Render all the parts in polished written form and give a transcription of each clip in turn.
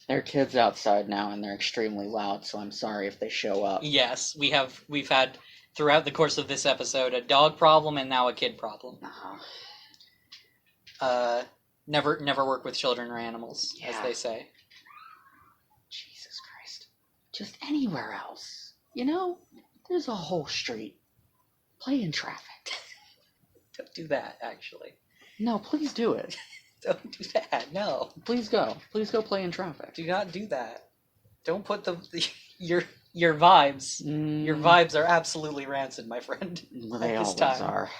There are kids outside now, and they're extremely loud, so I'm sorry if they show up. Yes, we've had throughout the course of this episode a dog problem and now a kid problem. Never work with children or animals, as they say. Jesus Christ. Just anywhere else. There's a whole street. Play in traffic. Don't do that, actually. No, please do it. Don't do that, no. Please go. Please go play in traffic. Do not do that. Don't put your vibes. Your vibes are absolutely rancid, my friend. They always are.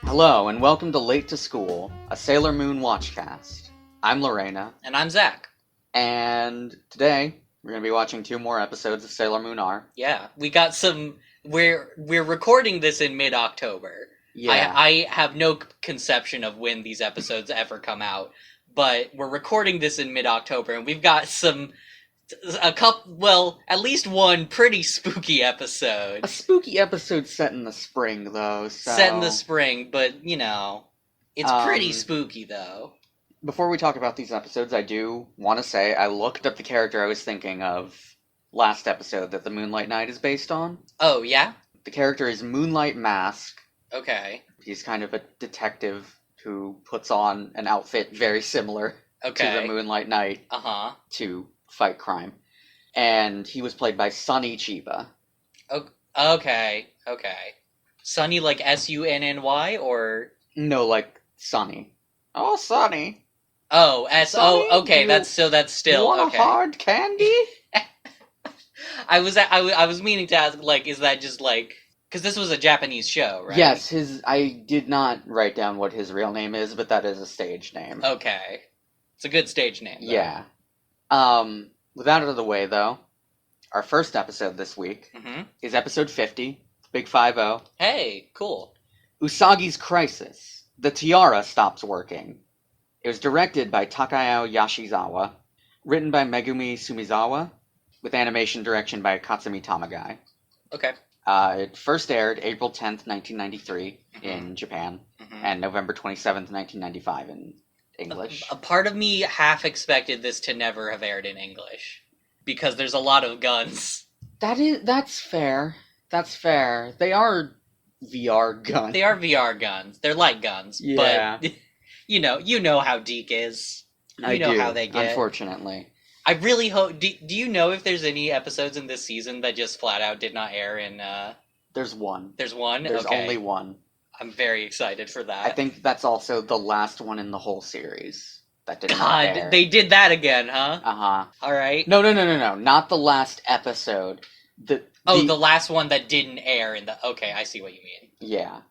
Hello, and welcome to Late to School, a Sailor Moon watchcast. I'm Lorena. And I'm Zach. And today, we're going to be watching 2 more episodes of Sailor Moon R. Yeah, we got some... We're recording this in mid-October. Yeah. I have no conception of when these episodes ever come out, but we're recording this in mid-October, and we've got at least one pretty spooky episode. A spooky episode set in the spring, though, so... Set in the spring, but, it's pretty spooky, though. Before we talk about these episodes, I do want to say I looked up the character I was thinking of last episode that the Moonlight Knight is based on. Oh, yeah? The character is Moonlight Mask. Okay. He's kind of a detective who puts on an outfit very similar to the Moonlight Knight to fight crime. And he was played by Sunny Chiba. Okay. Sunny like Sunny, or? No, like Sunny. Oh, Sunny. Oh, Sunny, okay, that's still, want okay. a hard candy? I was meaning to ask, like, is that just, like... Because this was a Japanese show, right? Yes, I did not write down what his real name is, but that is a stage name. Okay. It's a good stage name, though. Yeah. With that out of the way, though, our first episode this week is episode 50, Big 5-0. Hey, cool. Usagi's Crisis. The Tiara stops working. It was directed by Takao Yashizawa, written by Megumi Sumizawa, with animation direction by Katsumi Tamagai. Okay. It first aired April 10th, 1993 in Japan, and November 27th, 1995 in English. A part of me half expected this to never have aired in English, because there's a lot of guns. That's fair. That's fair. They are VR guns. They are VR guns. They're light guns. Yeah. But, you know how Deke is. You know how they get. Unfortunately. I really hope... Do you know if there's any episodes in this season that just flat out did not air in... There's one. There's one? There's okay. only one. I'm very excited for that. I think that's also the last one in the whole series that did not air. They did that again, huh? Uh-huh. Alright. No. Not the last episode. The last one that didn't air in the... Okay, I see what you mean. Yeah.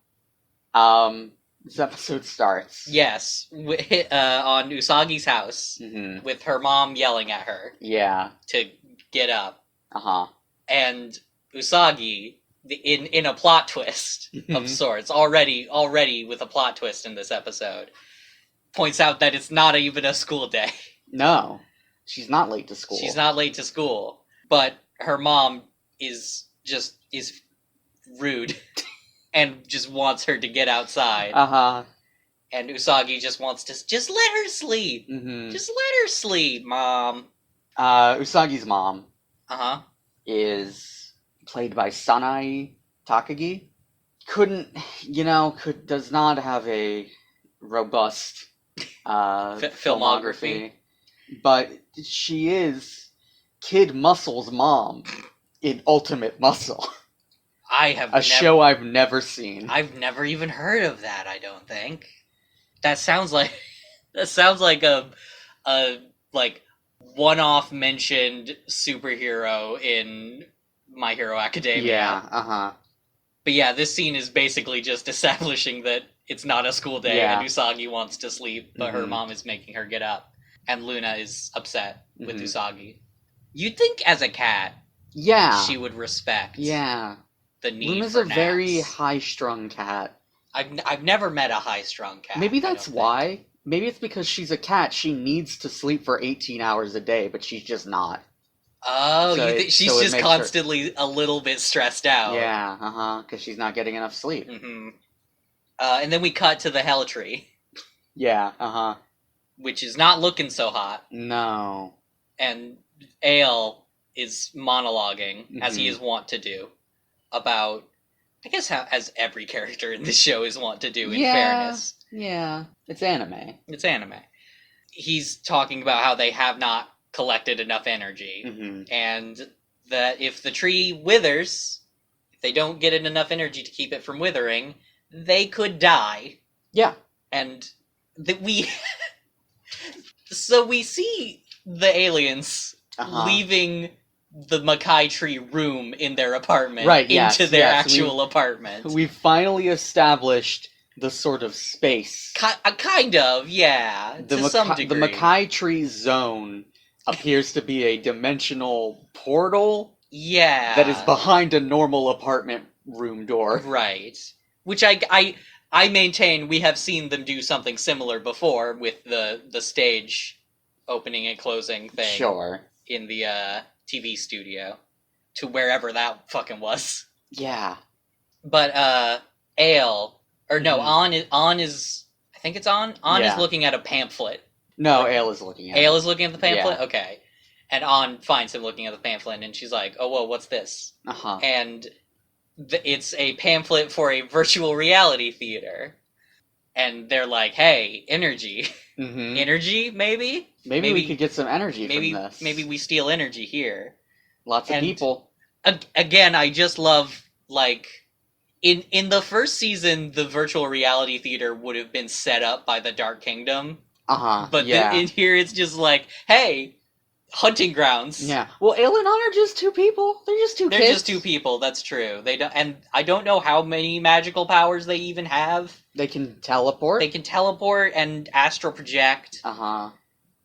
This episode starts. Yes, on Usagi's house, with her mom yelling at her. Yeah. To get up. Uh-huh. And Usagi, in a plot twist of sorts, already with a plot twist in this episode, points out that it's not even a school day. No. She's not late to school. She's not late to school. But her mom is rude. And just wants her to get outside. Uh-huh. And Usagi just wants to... Just let her sleep. Just let her sleep, Mom. Usagi's mom... Uh-huh. ...is played by Sanae Takagi. Does not have a robust filmography. But she is Kid Muscle's mom in Ultimate Muscle. Show I've never seen. I've never even heard of that, I don't think. That sounds like a one-off mentioned superhero in My Hero Academia. Yeah, uh-huh. But yeah, this scene is basically just establishing that it's not a school day and Usagi wants to sleep, but her mom is making her get up. and Luna is upset with Mhm. Usagi. You'd think as a cat, Yeah. she would respect Yeah. the need Luna's for a very naps. high-strung cat. I've never met a high-strung cat. Maybe I that's don't why. think. Maybe it's because she's a cat. She needs to sleep for 18 hours a day, but she's just not. Oh, So you it- think she's so it just makes her- constantly a little bit stressed out? Yeah, because she's not getting enough sleep. Mm-hmm. And then we cut to the Hell Tree, Yeah, which is not looking so hot. No. And Ale is monologuing, as he Mhm. is wont to do, about, I guess, as every character in this show is wont to do, in fairness. Yeah. It's anime. It's anime. He's talking about how they have not collected enough energy, Hmm. and that if the tree withers, if they don't get enough energy to keep it from withering, they could die. Yeah. And that we... So we see the aliens leaving the Makai tree room in their apartment into their actual apartment. We've finally established the sort of space. Kind of, yeah, to some degree. The Makai tree zone appears to be a dimensional portal Yeah. that is behind a normal apartment room door. Right. Which I maintain we have seen them do something similar before with the stage opening and closing thing. Sure. In the TV studio. To wherever that fucking was. Yeah. But Ale, or no, Mhm. On is, I think it's On? On is looking at a pamphlet. No, Ale is looking at Ale it. is looking at the pamphlet? Yeah. Okay. And On finds him looking at the pamphlet, and she's like, oh, whoa, what's this? Uh-huh. And it's a pamphlet for a virtual reality theater. And they're like, hey, energy. Mm-hmm. Energy, maybe? Maybe we could get some energy from this. Maybe we steal energy here. Lots of people. Again, I just love, like... In the first season, the virtual reality theater would have been set up by the Dark Kingdom. Uh-huh. But in here, it's just like, hey, hunting grounds. Yeah. Well, Ale and On are just two people. They're just two kids. They're just two people, that's true. They don't, and I don't know how many magical powers they even have. They can teleport. They can teleport and astral project. Uh-huh.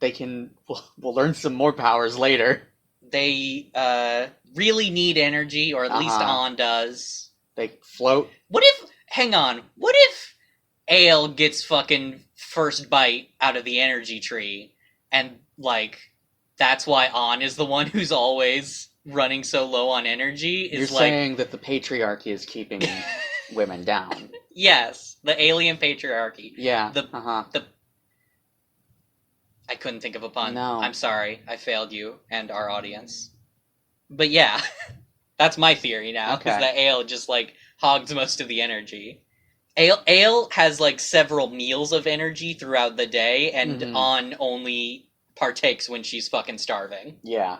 They can... We'll learn some more powers later. They really need energy, or at least On does. They float. Hang on, what if Ale gets fucking first bite out of the energy tree, and, like, that's why On is the one who's always running so low on energy? You're saying that the patriarchy is keeping women down. Yes, the alien patriarchy. Yeah, I couldn't think of a pun. No. I'm sorry, I failed you and our audience. But yeah, that's my theory now, is that Ale just, like, hogs most of the energy. Ale has, like, several meals of energy throughout the day, and On only partakes when she's fucking starving. Yeah.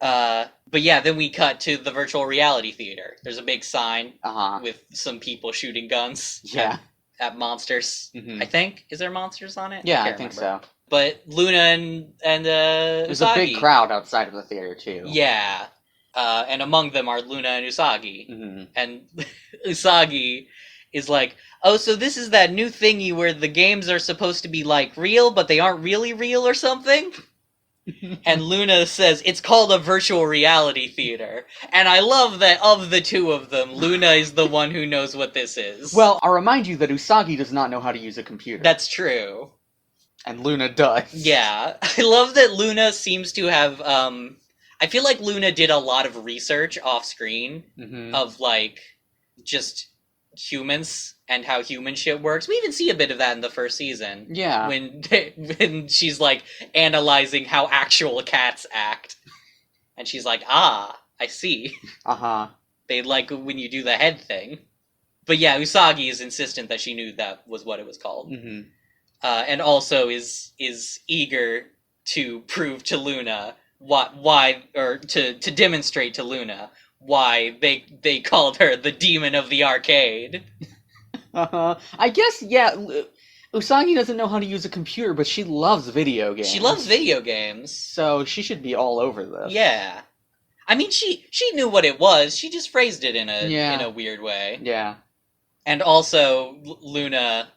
But yeah, then we cut to the virtual reality theater. There's a big sign with some people shooting guns at monsters. Mm-hmm. I think. Is there monsters on it? Yeah, I think so. But Luna and There's Usagi. a big crowd outside of the theater, too. Yeah. And among them are Luna and Usagi. Mm-hmm. And Usagi is like, oh, so this is that new thingy where the games are supposed to be, like, real, but they aren't really real or something? And Luna says, it's called a virtual reality theater. And I love that of the two of them, Luna is the one who knows what this is. Well, I'll remind you that Usagi does not know how to use a computer. That's true. And Luna does. Yeah. I love that Luna seems to have, I feel like Luna did a lot of research off screen of, like, just humans and how human shit works. We even see a bit of that in the first season. Yeah. When she's, like, analyzing how actual cats act. And she's like, I see. Uh-huh. They like when you do the head thing. But yeah, Usagi is insistent that she knew that was what it was called. Mm-hmm. And also is eager to prove to Luna why or to demonstrate to Luna why they called her the demon of the arcade. I guess, yeah, Usagi doesn't know how to use a computer, but she loves video games. She loves video games. So she should be all over this. Yeah. I mean, she knew what it was, she just phrased it in a weird way. Yeah. And also, Luna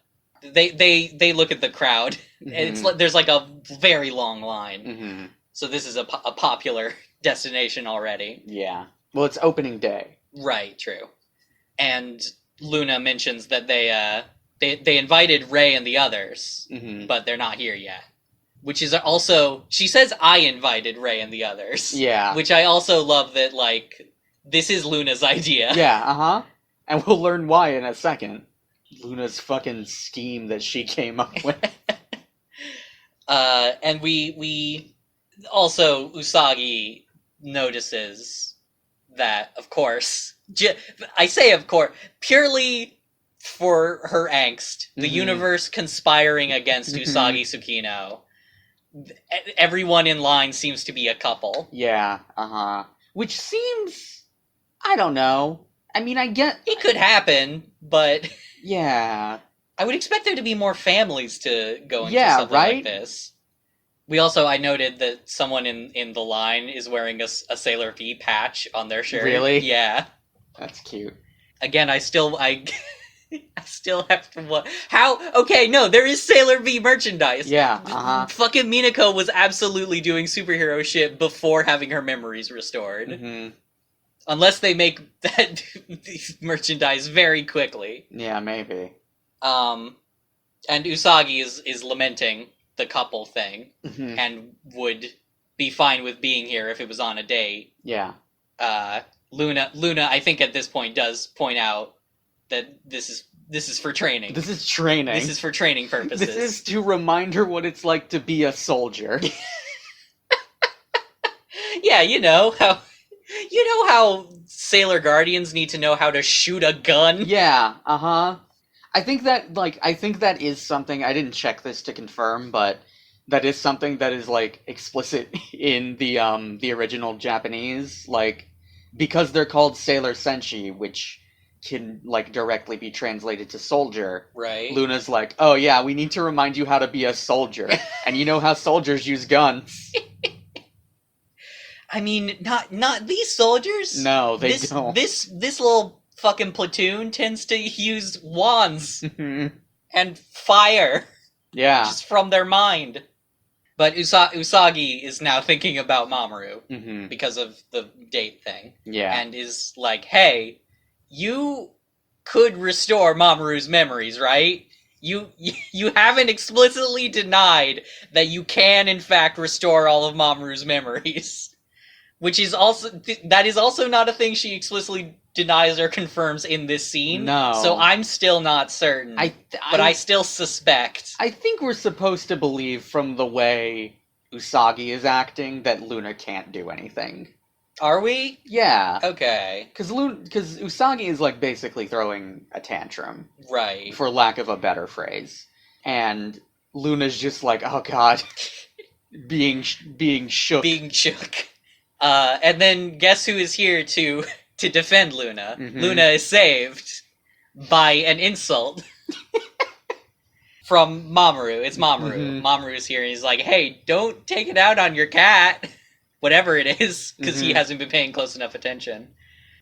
They look at the crowd. Mhm. It's like there's like a very long line. Mm-hmm. So this is a popular destination already. Yeah. Well, it's opening day. Right, true. And Luna mentions that they invited Ray and the others, Mm-hmm. but they're not here yet. Which is also, she says I invited Ray and the others. Yeah. Which I also love that, like, this is Luna's idea. Yeah, uh-huh. And we'll learn why in a second. Luna's fucking scheme that she came up with. And we also, Usagi notices that, of course, I say of course, purely for her angst, the Mhm. universe conspiring against Mhm. Usagi Tsukino. Everyone in line seems to be a couple. Yeah, uh-huh. Which seems... I don't know. I mean, I get... It could happen, but Yeah. I would expect there to be more families to go into Yeah, something right? like this. I noted that someone in the line is wearing a Sailor V patch on their shirt. Really? Yeah. That's cute. Again, I still have to how? Okay, no, there is Sailor V merchandise. Yeah, uh-huh. Fucking Minako was absolutely doing superhero shit before having her memories restored. Mm-hmm. Unless they make that merchandise very quickly. Yeah, maybe. And Usagi is lamenting the couple thing, Mm-hmm. and would be fine with being here if it was on a date. Yeah. Luna, I think at this point does point out that this is for training. This is training. This is for training purposes. This is to remind her what it's like to be a soldier. Yeah, you know how Sailor Guardians need to know how to shoot a gun? Yeah, uh-huh. I think that is something, I didn't check this to confirm, but that is something that is, like, explicit in the original Japanese, like, because they're called Sailor Senshi, which can, like, directly be translated to soldier. Right. Luna's like, oh yeah, we need to remind you how to be a soldier, and you know how soldiers use guns. I mean, not these soldiers. No, they don't. This little fucking platoon tends to use wands and fire. Yeah. Just from their mind. But Usagi is now thinking about Mamoru Mm-hmm. because of the date thing. Yeah. And is like, hey, you could restore Mamoru's memories, right? You haven't explicitly denied that you can, in fact, restore all of Mamoru's memories. Which is that is also not a thing she explicitly denies or confirms in this scene. No. So I'm still not certain. But I still suspect. I think we're supposed to believe from the way Usagi is acting that Luna can't do anything. Are we? Yeah. Okay. Because Usagi is, like, basically throwing a tantrum. Right. For lack of a better phrase. And Luna's just like, oh god. being shook. Being shook. And then guess who is here to defend Luna? Mm-hmm. Luna is saved by an insult from Mamoru. It's Mamoru. Mm-hmm. Mamoru's here and he's like, hey, don't take it out on your cat. Whatever it is, because he hasn't been paying close enough attention.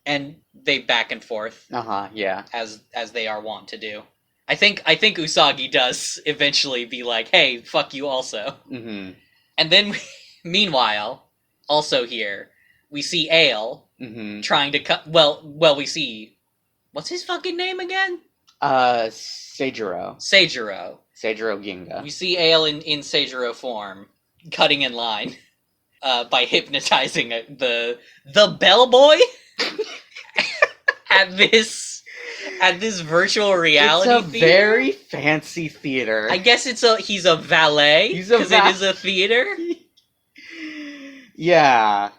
And they back and forth. Uh-huh, yeah. As they are wont to do. I think Usagi does eventually be like, hey, fuck you also. Mm-hmm. And then, meanwhile... Also here, we see Ale trying to cut... Well, we see... What's his fucking name again? Seijiro. Seijiro Ginga. We see Ale in Seijiro form, cutting in line, by hypnotizing the bellboy at this virtual reality theater. It's a theater. very fancy theater. I guess he's a valet, because it is a theater. Yeah.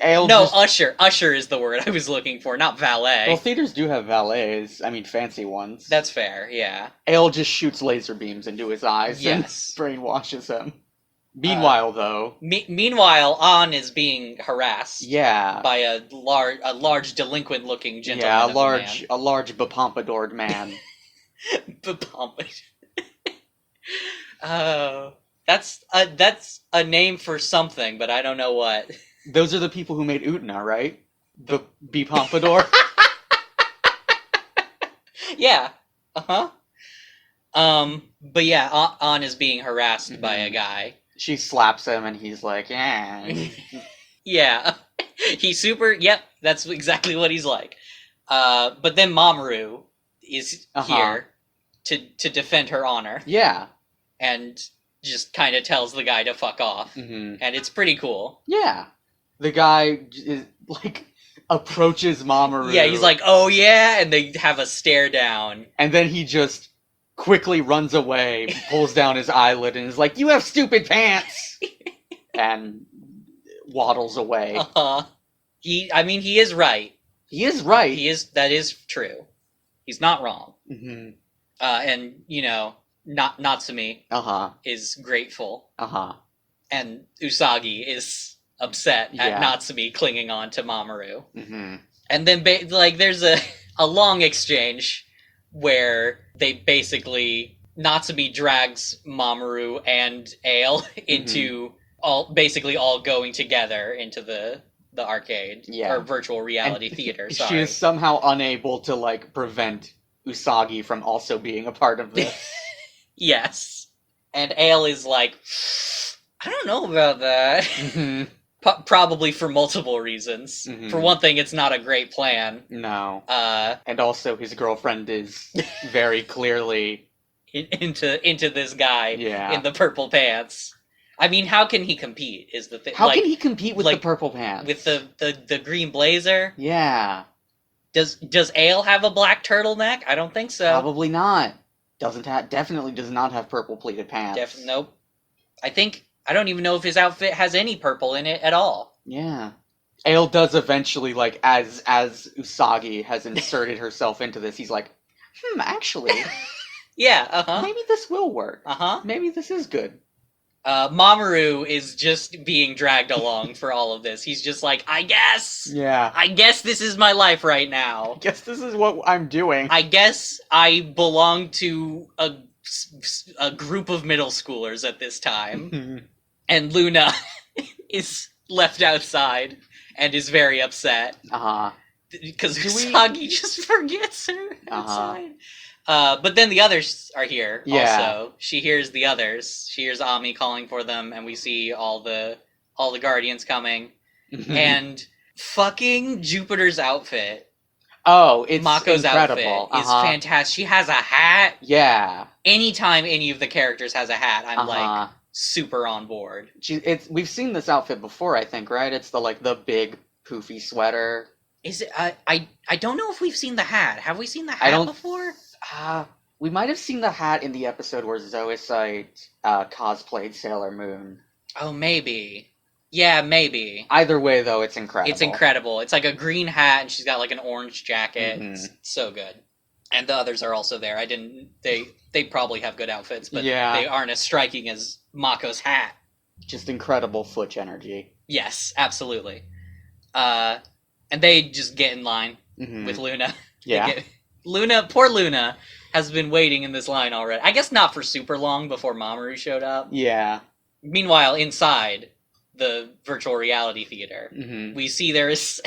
Usher. Usher is the word I was looking for, not valet. Well, theaters do have valets. I mean, fancy ones. That's fair, yeah. Ale just shoots laser beams into his eyes and brainwashes him. Meanwhile, though... Meanwhile, An is being harassed. Yeah. By a large delinquent-looking gentleman. Yeah, a large bepompadoured man. Bepompadoured. Oh... That's a name for something, but I don't know what. Those are the people who made Utna, right? The Pompadour. Yeah. Uh-huh. But yeah, An is being harassed by a guy. She slaps him, and he's like, "Eh." Yeah, he's super. Yep, that's exactly what he's like. But then Mamoru is here to defend her honor. Yeah. And just kind of tells the guy to fuck off. Mm-hmm. And it's pretty cool. Yeah. The guy is like approaches Mamoru. Yeah, he's like, "Oh yeah," and they have a stare down. And then he just quickly runs away, pulls down his eyelid, and is like, "You have stupid pants," and waddles away. He is right. He is right. That is true. He's not wrong. Mm-hmm. And Natsumi is grateful. And Usagi is upset at Natsumi clinging on to Mamoru. Mm-hmm. And then there's a long exchange where they basically Natsumi drags Mamoru and Ale into all going together into the arcade or virtual reality theater. Sorry. She is somehow unable to prevent Usagi from also being a part of this. Yes. And Ale is like, I don't know about that. Mm-hmm. Probably for multiple reasons. Mm-hmm. For one thing, it's not a great plan. No. And also his girlfriend is very clearly into this guy in the purple pants. I mean, how can he compete is the thing. How can he compete with the purple pants? With the green blazer? Yeah. Does Ale have a black turtleneck? I don't think so. Probably not. Definitely does not have purple pleated pants. Nope. I don't even know if his outfit has any purple in it at all. Yeah. Ale does eventually, as Usagi has inserted herself into this, he's like, actually. Yeah, maybe this will work. Maybe this is good. Mamoru is just being dragged along for all of this. He's just like, I guess. Yeah. I guess this is my life right now. I guess this is what I'm doing. I guess I belong to a group of middle schoolers at this time. And Luna is left outside and is very upset. Because Usagi just forgets her outside. But then the others are here also. She hears the others. She hears Ami calling for them, and we see all the Guardians coming. And fucking Jupiter's outfit. Oh, it's Mako's incredible. Outfit is fantastic. She has a hat. Yeah. Anytime any of the characters has a hat, I'm super on board. We've seen this outfit before, I think, right? It's the big poofy sweater. Is it? I don't know if we've seen the hat. Have we seen the hat before? We might have seen the hat in the episode where Zoisite cosplayed Sailor Moon. Oh, maybe. Yeah, maybe. Either way, though, it's incredible. It's incredible. It's like a green hat, and she's got an orange jacket. It's so good. And the others are also there. They probably have good outfits, but they aren't as striking as Mako's hat. Just incredible Flitch energy. Yes, absolutely. And they just get in line with Luna. Yeah. Poor Luna, has been waiting in this line already. I guess not for super long before Mamoru showed up. Yeah. Meanwhile, inside the virtual reality theater, we see there is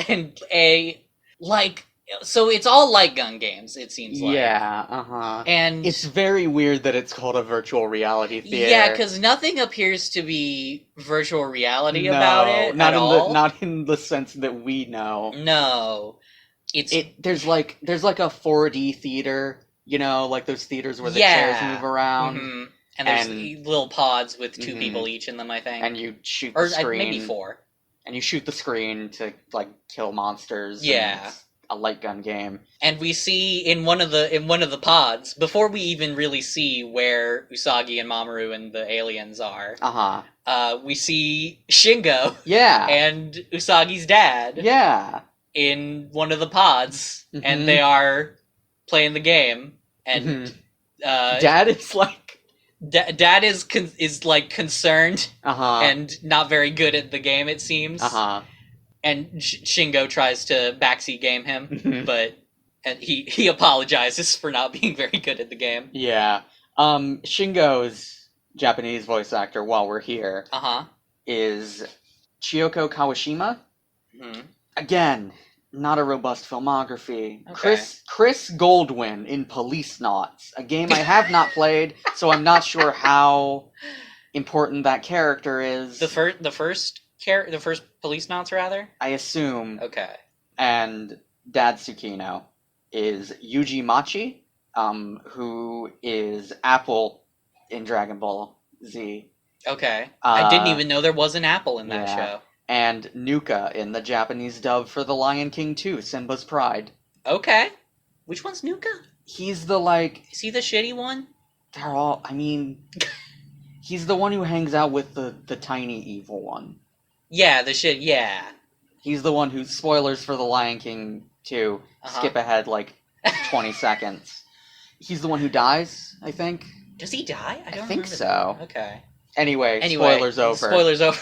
so it's all light gun games, it seems like. Yeah, And it's very weird that it's called a virtual reality theater. Yeah, because nothing appears to be virtual reality about it at all. Not in the sense that we know. No. There's like a 4D theater, those theaters where the chairs move around. And there's little pods with two people each in them, I think. And you shoot the screen. Or maybe 4. And you shoot the screen to, kill monsters. Yeah. And it's a light gun game. And we see in one of the pods, before we even really see where Usagi and Mamoru and the aliens are, we see Shingo. Yeah. And Usagi's dad. Yeah. In one of the pods. And they are playing the game. And Dad is Dad is concerned and not very good at the game, it seems. And Shingo tries to backseat game him, and he apologizes for not being very good at the game. Yeah. Shingo's Japanese voice actor, while we're here, is Chiyoko Kawashima. Again, Not a robust filmography. Okay. Chris Goldwyn in Police Knots, a game I have not played, so I'm not sure how important that character is. The first Police Knots, rather? I assume. Okay. And Dad Tsukino is Yuji Machi, who is Apple in Dragon Ball Z. Okay. I didn't even know there was an apple in that show. And Nuka in the Japanese dub for The Lion King 2, Simba's Pride. Okay. Which one's Nuka? He's the, like... Is he the shitty one? They're all... I mean... he's the one who hangs out with the tiny evil one. Yeah, yeah. He's the one who... Spoilers for The Lion King 2. Skip ahead, like, 20 seconds. He's the one who dies, I think. Does he die? I don't think remember. so. Okay. Anyway, spoilers over. Spoilers over.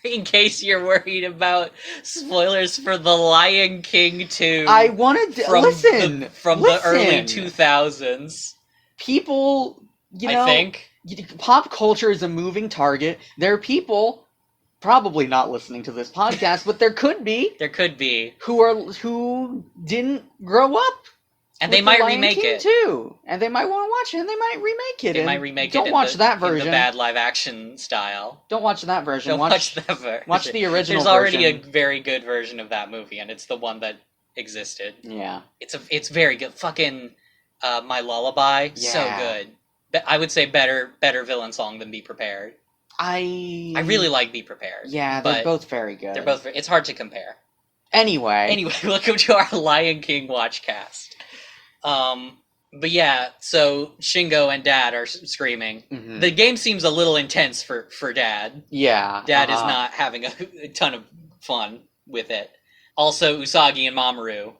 In case you're worried about spoilers for The Lion King 2. I wanted to... Listen! The early 2000s. People, I think. Pop culture is a moving target. There are people, probably not listening to this podcast, but there could be... There could be. Who didn't grow up. And they might remake it too, and they might want to watch it, and they might remake it. They might remake it. Don't watch that version. In the bad live action style. Don't watch that version. Don't watch that version. Watch the original. There's already a very good version of that movie, and it's the one that existed. Yeah. It's very good. Fucking My Lullaby, so good. I would say better villain song than Be Prepared. I really like Be Prepared. Yeah, they're both very good. It's hard to compare. Anyway, welcome to our Lion King watchcast. But yeah, so Shingo and Dad are screaming. Mm-hmm. The game seems a little intense for Dad. Yeah. Dad is not having a ton of fun with it. Also, Usagi and Mamoru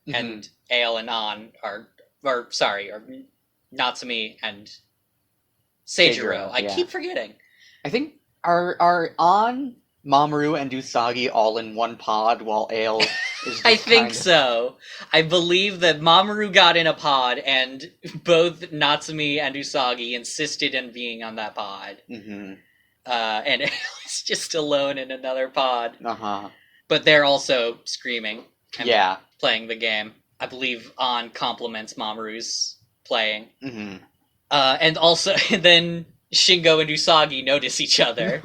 and Ale and An are Natsumi and Seijiro. I keep forgetting. I think are An, Mamoru, and Usagi all in one pod while Ale is just I think so. I believe that Mamoru got in a pod and both Natsumi and Usagi insisted on being on that pod. Mm-hmm. And Ale is just alone in another pod. Uh-huh. But they're also screaming and playing the game. I believe An compliments Mamoru's playing. Mm-hmm. And also, then Shingo and Usagi notice each other.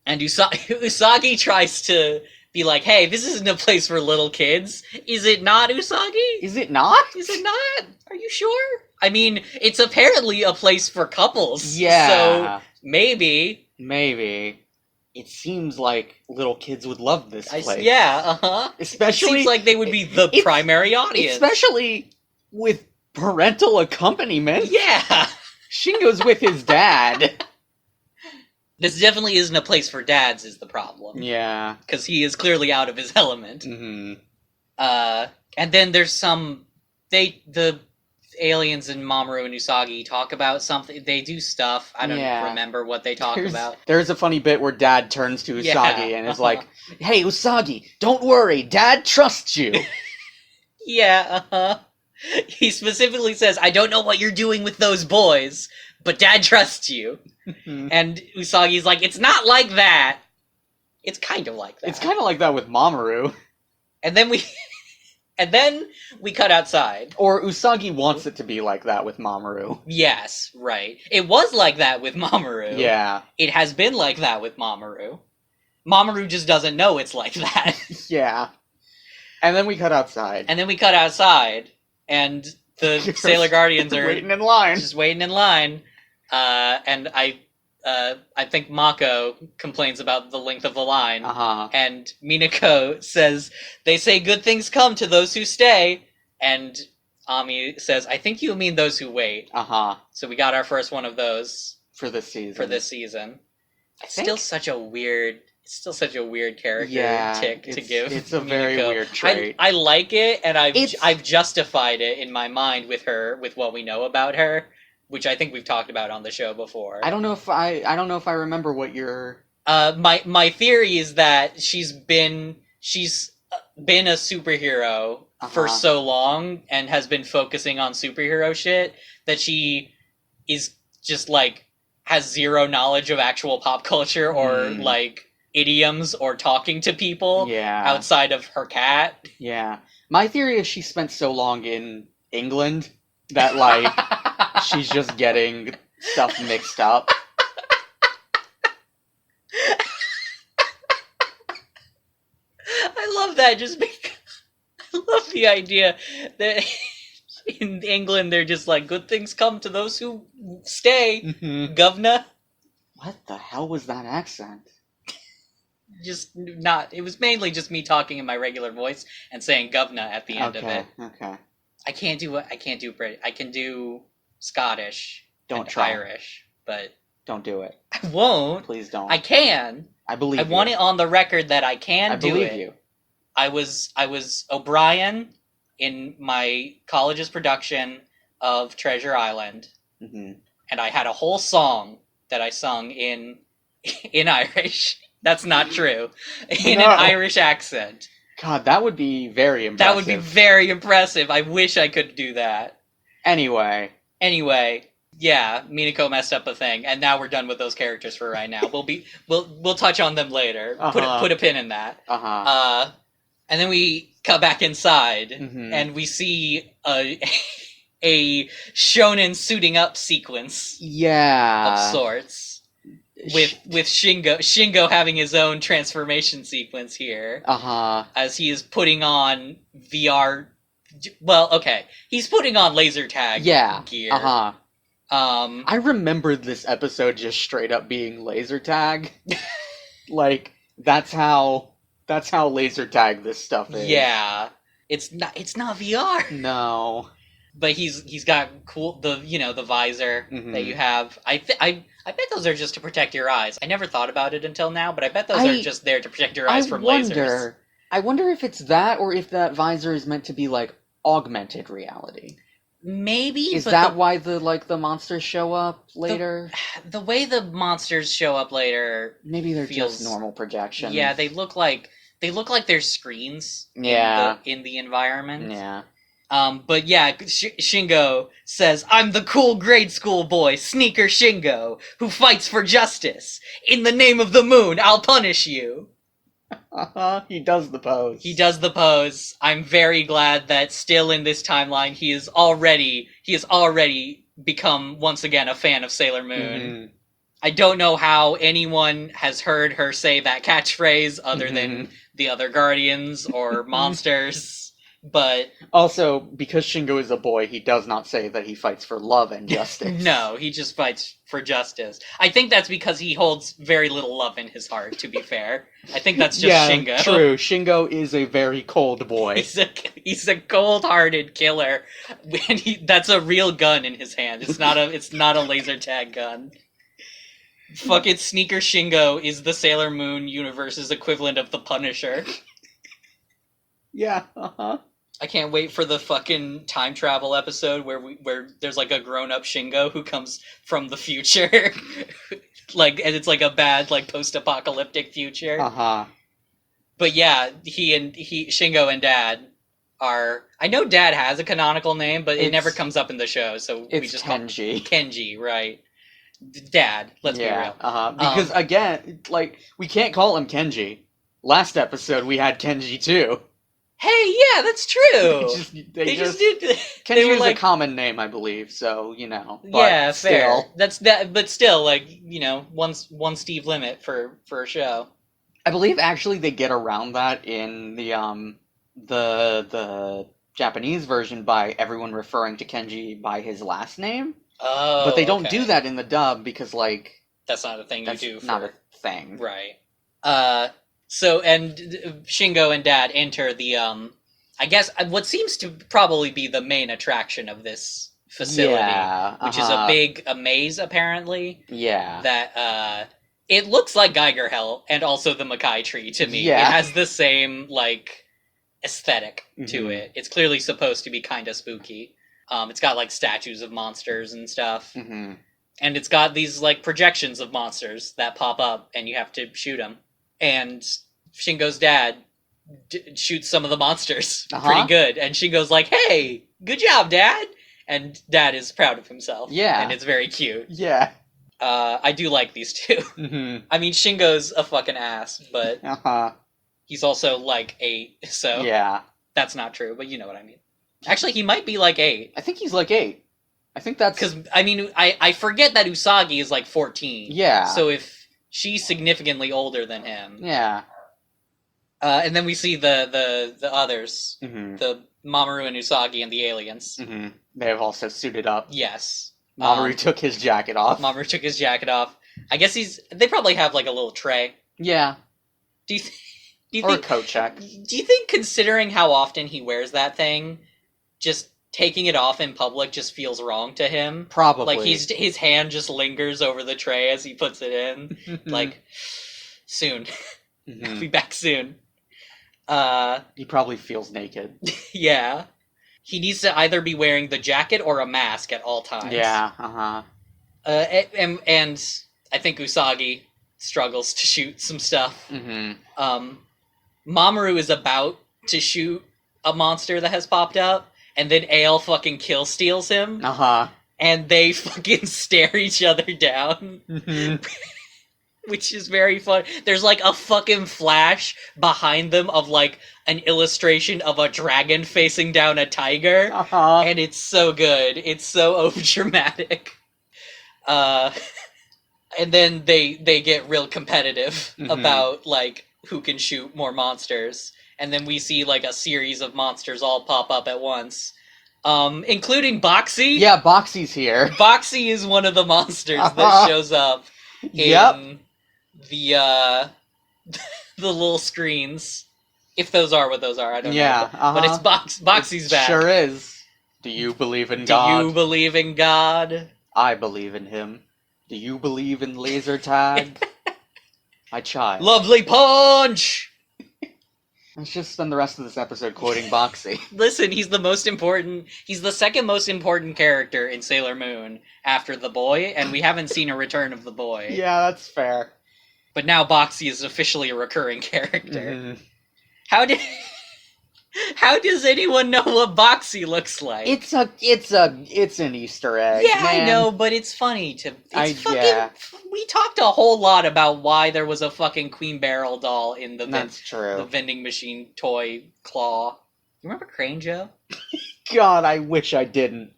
And Usagi tries to be like, hey, this isn't a place for little kids. Is it not, Usagi? Is it not? Is it not? Are you sure? I mean, it's apparently a place for couples. Yeah. So, maybe. It seems like little kids would love this place. Especially... It seems like they would be the primary audience. Especially with parental accompaniment. Yeah. Shingo's with his dad. This definitely isn't a place for dads is the problem. Yeah. Because he is clearly out of his element. Mm-hmm. And then there's the aliens and Mamoru and Usagi talk about something. They do stuff. I don't remember what they talk about. There's a funny bit where Dad turns to Usagi and is like, hey, Usagi, don't worry. Dad trusts you. He specifically says, I don't know what you're doing with those boys, but Dad trusts you. And Usagi's like, it's not like that. It's kind of like that. It's kind of like that with Mamoru. And then we cut outside. Or Usagi wants it to be like that with Mamoru. Yes, right. It was like that with Mamoru. Yeah. It has been like that with Mamoru. Mamoru just doesn't know it's like that. Yeah. And then we cut outside. And the Sailor Guardians are waiting in line. Just waiting in line. And I think Mako complains about the length of the line. And Minako says, they say good things come to those who stay. And Ami says, I think you mean those who wait. So we got our first one of those. For this season. Still such a weird character tick to give. It's a very weird trait. I like it, and I've justified it in my mind with what we know about her, which I think we've talked about on the show before. I don't know if I remember what your my theory is that she's been a superhero for so long and has been focusing on superhero shit that she is just like has zero knowledge of actual pop culture or like idioms or talking to people Yeah. outside of her cat. Yeah. My theory is she spent so long in England that, like, she's just getting stuff mixed up. I love that, just because I love the idea that in England they're just like, good things come to those who stay, Mhm. governor. What the hell was that accent? Just not. It was mainly just me talking in my regular voice and saying governor at the end of it. Okay. I can't do British. I can do Scottish Don't and try. Irish, but Don't do it. I won't. Please don't. I can. I believe I you. want it on the record that I can do believe it. you. I was O'Brien in my college's production of Treasure Island, Mm-hmm. and I had a whole song that I sung in Irish. That's not true. In No. an Irish accent. God, that would be very impressive. That would be very impressive. I wish I could do that. Anyway, yeah, Minako messed up a thing, and now we're done with those characters for right now. We'll touch on them later. Put a pin in that. And then we cut back inside, and we see a shonen suiting up sequence. Yeah. Of sorts. With Shingo having his own transformation sequence here. As he is putting on VR. Well, okay, he's putting on laser tag gear. I remembered this episode just straight up being laser tag. Like that's how laser tag this stuff is. Yeah, it's not VR. No. But he's got the visor that you have. I bet those are just to protect your eyes. I never thought about it until now, but I bet those are just there to protect your eyes from lasers. I wonder if it's that or if that visor is meant to be like augmented reality. Maybe. Is that why the monsters show up later? The way the monsters show up later, maybe they're just normal projections. Yeah, they look like they're screens. Yeah. In the environment. Yeah. But yeah, Shingo says, "I'm the cool grade school boy, Sneaker Shingo, who fights for justice. In the name of the moon, I'll punish you." He does the pose. I'm very glad that still in this timeline he has already become once again a fan of Sailor Moon. Mm-hmm. I don't know how anyone has heard her say that catchphrase other than the other Guardians or monsters. But also, because Shingo is a boy, he does not say that he fights for love and justice. No, he just fights for justice. I think that's because he holds very little love in his heart, to be fair. I think that's just Shingo. True. Shingo is a very cold boy. He's a cold-hearted killer. That's a real gun in his hand. It's not a laser tag gun. Fucking Sneaker Shingo is the Sailor Moon universe's equivalent of the Punisher. Yeah, I can't wait for the fucking time travel episode where there's like a grown-up Shingo who comes from the future. And it's like a bad like post-apocalyptic future. But yeah, Shingo and Dad are, I know Dad has a canonical name, but it never comes up in the show, so we just Kenji. Call Kenji, right. Dad, let's be real. Because again, like, we can't call him Kenji. Last episode we had Kenji too. Hey, yeah, that's true. They just did. Kenji is a common name, I believe. So but yeah, still. fair. That's that, but still, like, one Steve limit for a show. I believe actually they get around that in the Japanese version by everyone referring to Kenji by his last name. Oh, but they don't do that in the dub because that's not a thing you do. Not a thing, right? So, and Shingo and Dad enter the, I guess, what seems to probably be the main attraction of this facility, which is a maze, apparently. Yeah. That, it looks like Geiger Hell and also the Makai Tree to me. Yeah. It has the same, aesthetic to it. It's clearly supposed to be kind of spooky. It's got, statues of monsters and stuff. Mm-hmm. And it's got these, projections of monsters that pop up, and you have to shoot them. And Shingo's dad shoots some of the monsters pretty good. And Shingo's like, "Hey, good job, Dad!" And Dad is proud of himself. Yeah. And it's very cute. Yeah. I do like these two. Mm-hmm. I mean, Shingo's a fucking ass, but Uh-huh. he's also like 8, so Yeah. that's not true, but you know what I mean. Actually, he might be like 8. I think he's like 8. I think that's... Because, I mean, I forget that Usagi is like 14. Yeah. So if she's significantly older than him. Yeah. And then we see the others. Mm-hmm. The Mamoru and Usagi and the aliens. Mm-hmm. They have also suited up. Yes. Mamoru took his jacket off. Mamoru took his jacket off. I guess they probably have like a little tray. Yeah. Do you Or think... a coat check. Do you think, considering how often he wears that thing, just taking it off in public just feels wrong to him? Probably. Like, his hand just lingers over the tray as he puts it in. Like, soon. Mm-hmm. I'll be back soon. He probably feels naked. Yeah. He needs to either be wearing the jacket or a mask at all times. Yeah, uh-huh. And I think Usagi struggles to shoot some stuff. Mm-hmm. Mamoru is about to shoot a monster that has popped up, and then Ale fucking kill steals him, Uh-huh. and they fucking stare each other down, Mm-hmm. which is very fun. There's like a fucking flash behind them of like an illustration of a dragon facing down a tiger, Uh-huh. and it's so good. It's so overdramatic. And then they get real competitive Mhm. about like who can shoot more monsters, and then we see like a series of monsters all pop up at once, including Boxy. Yeah, Boxy's here. Boxy is one of the monsters that Uh-huh. shows up in Yep. the the little screens. If those are what those are, I don't Yeah, know. uh-huh. But it's Boxy's It back. Sure is. Do you believe in Do God? you believe in God? I believe in him. Do you believe in laser tag? My child. Lovely punch! Let's just spend the rest of this episode quoting Boxy. Listen, he's the second most important character in Sailor Moon after the boy, and we haven't seen a return of the boy. Yeah, that's fair. But now Boxy is officially a recurring character. Mhm. How does anyone know what Boxy looks like? It's an Easter egg. Yeah, man. I know, but it's funny to. Yeah. We talked a whole lot about why there was a fucking Queen Barrel doll in the That's true. the vending machine toy claw. You remember Crane Joe? God, I wish I didn't.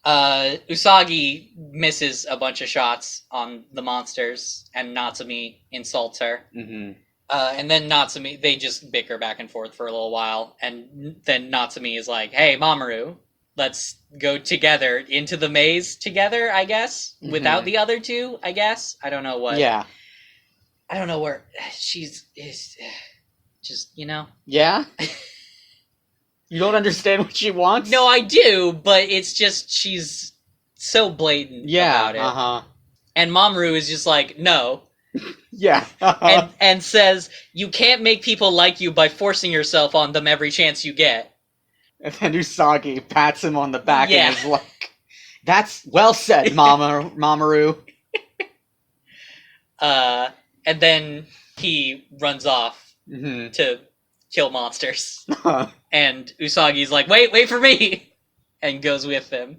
Usagi misses a bunch of shots on the monsters, and Natsumi insults her. Mm-hmm. And then Natsumi, they just bicker back and forth for a little while, and then Natsumi is like, "Hey, Mamoru, let's go together into the maze together, I guess, without the other two, I guess. I don't know what. Yeah. I don't know where is just, you know." Yeah? You don't understand what she wants? No, I do, but it's just she's so blatant about it. Uh-huh. And Mamoru is just like, "No." Yeah. Uh-huh. and says, "You can't make people like you by forcing yourself on them every chance you get." And then Usagi pats him on the back Yeah. and is like, "That's well said, Mamoru." And then he runs off Mm-hmm. to kill monsters. And Usagi's like, wait for me! And goes with him.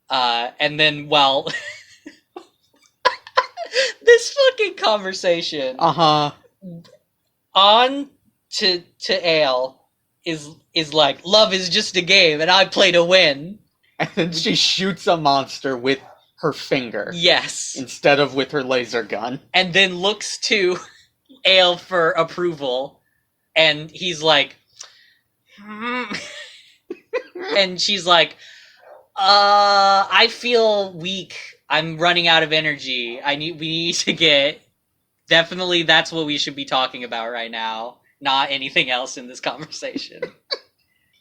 And then, well... this fucking conversation Uh-huh. on to Ale is like, love is just a game and I play to win. And then she shoots a monster with her finger Yes. instead of with her laser gun. And then looks to Ale for approval, and he's like, and she's like, I feel weak. I'm running out of energy. We need to get, definitely that's what we should be talking about right now, not anything else in this conversation.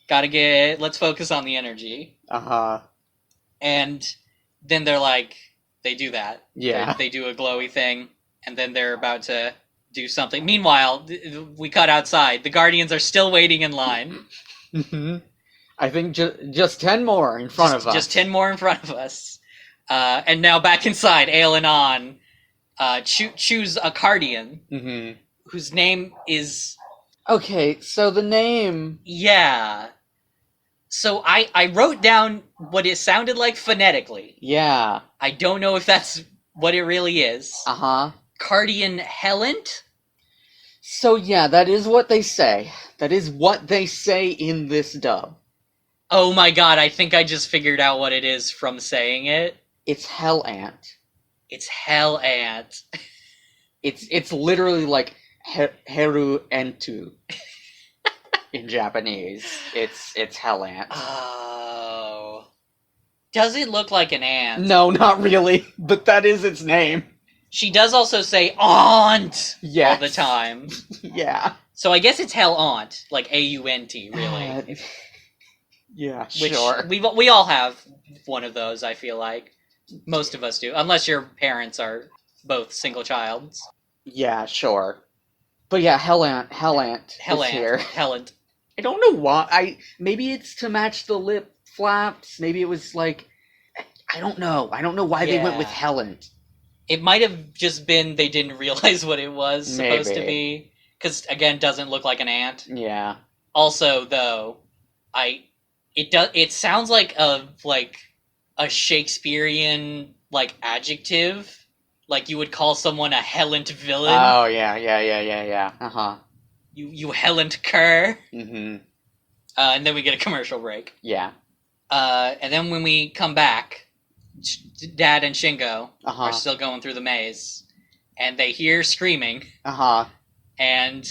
Let's focus on the energy. Uh-huh. And then they're like, they do that. Yeah. They do a glowy thing, and then they're about to do something. Meanwhile, we cut outside. The Guardians are still waiting in line. Mm-hmm. I think just 10 more in front of us. Just 10 more in front of us. And now back inside, Ale and On choose a Guardian, Mm-hmm. whose name is... Okay, so the name... Yeah. So I wrote down what it sounded like phonetically. Yeah. I don't know if that's what it really is. Uh-huh. Cardian Hellant? So yeah, that is what they say. That is what they say in this dub. Oh my god, I think I just figured out what it is from saying it. It's Hell Ant. It's Hell Ant. It's literally like Heru Entu in Japanese. It's Hell Ant. Oh. Does it look like an ant? No, not really, but that is its name. She does also say aunt Yes. all the time. Yeah. So I guess it's Hell Aunt, like A-U-N-T, really. Yeah, Which sure. we all have one of those, I feel like. Most of us do, unless your parents are both single childs. Yeah, sure. But yeah, Hell Ant is here. Hellant. I don't know why. Maybe it's to match the lip flaps. Maybe it was like I don't know. I don't know why they went with Yeah. Hellant. It might have just been they didn't realize what it was supposed to Maybe. be. Because, again, doesn't look like an ant. Yeah. Also, though, it sounds like a Shakespearean adjective, like you would call someone a hellant villain. Oh yeah. Uh-huh. You hellant cur. Mm-hmm. And then we get a commercial break. Yeah. And then when we come back, Dad and Shingo Uh-huh. are still going through the maze, and they hear screaming Uh-huh. and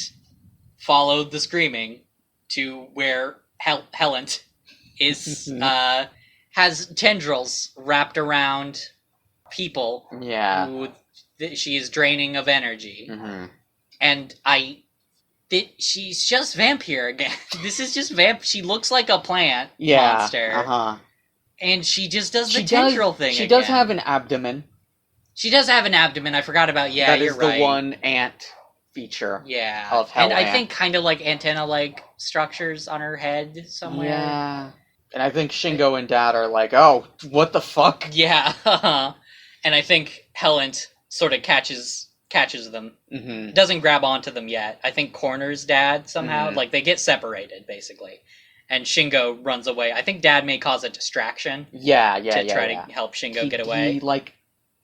follow the screaming to where Hellant is has tendrils wrapped around people Yeah. who she is draining of energy. Mm-hmm. And she's just vampire again. This is just she looks like a plant monster. Uh-huh. And she just does the tendril thing She again. does have an abdomen. She does have an abdomen. I forgot about. Yeah, that you're is right. the one ant feature. Yeah, of Hell and I Ant. think kind of like antenna-like structures on her head somewhere. Yeah. And I think Shingo and Dad are like, oh, what the fuck? Yeah, and I think Hellant sort of catches them. Mm-hmm. Doesn't grab onto them yet. I think corners Dad somehow. Mhm. Like they get separated basically, and Shingo runs away. I think Dad may cause a distraction Yeah. to try to help Shingo get away. He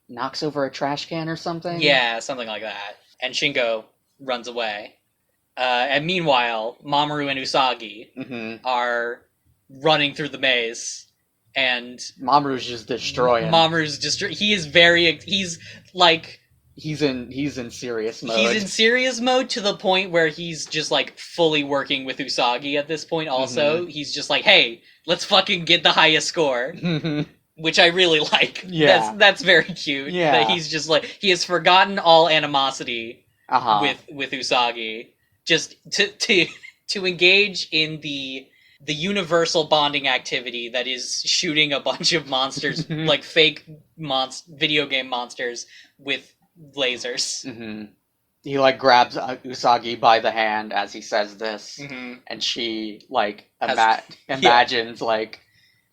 knocks over a trash can or something. Yeah, something like that. And Shingo runs away. And meanwhile, Mamoru and Usagi Mm-hmm. are running through the maze, and Mamoru's just destroying. Mamoru's he is very he's like He's in serious mode. he's in serious mode to the point where he's just like fully working with Usagi at this point. Also, he's just like, hey, let's fucking get the highest score. Which I really like. Yeah. That's very cute. Yeah. That he's just like he has forgotten all animosity Uh-huh. with Usagi, just to engage in the universal bonding activity that is shooting a bunch of monsters, like fake video game monsters with lasers. Mm-hmm. He grabs Usagi by the hand as he says this, and she imagines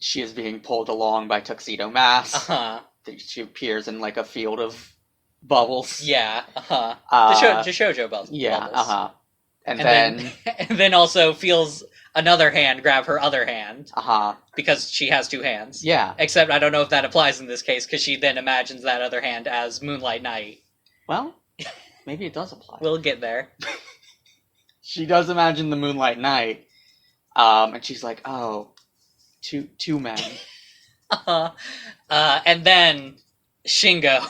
she is being pulled along by Tuxedo Mask. She appears in a field of bubbles. Yeah. The shoujo bubbles. Yeah. And then also feels another hand grab her other hand. Because she has two hands. Yeah. Except I don't know if that applies in this case, because she then imagines that other hand as Moonlight Knight. Well, maybe it does apply. We'll get there. She does imagine the Moonlight Knight, and she's like, oh, two men. And then Shingo.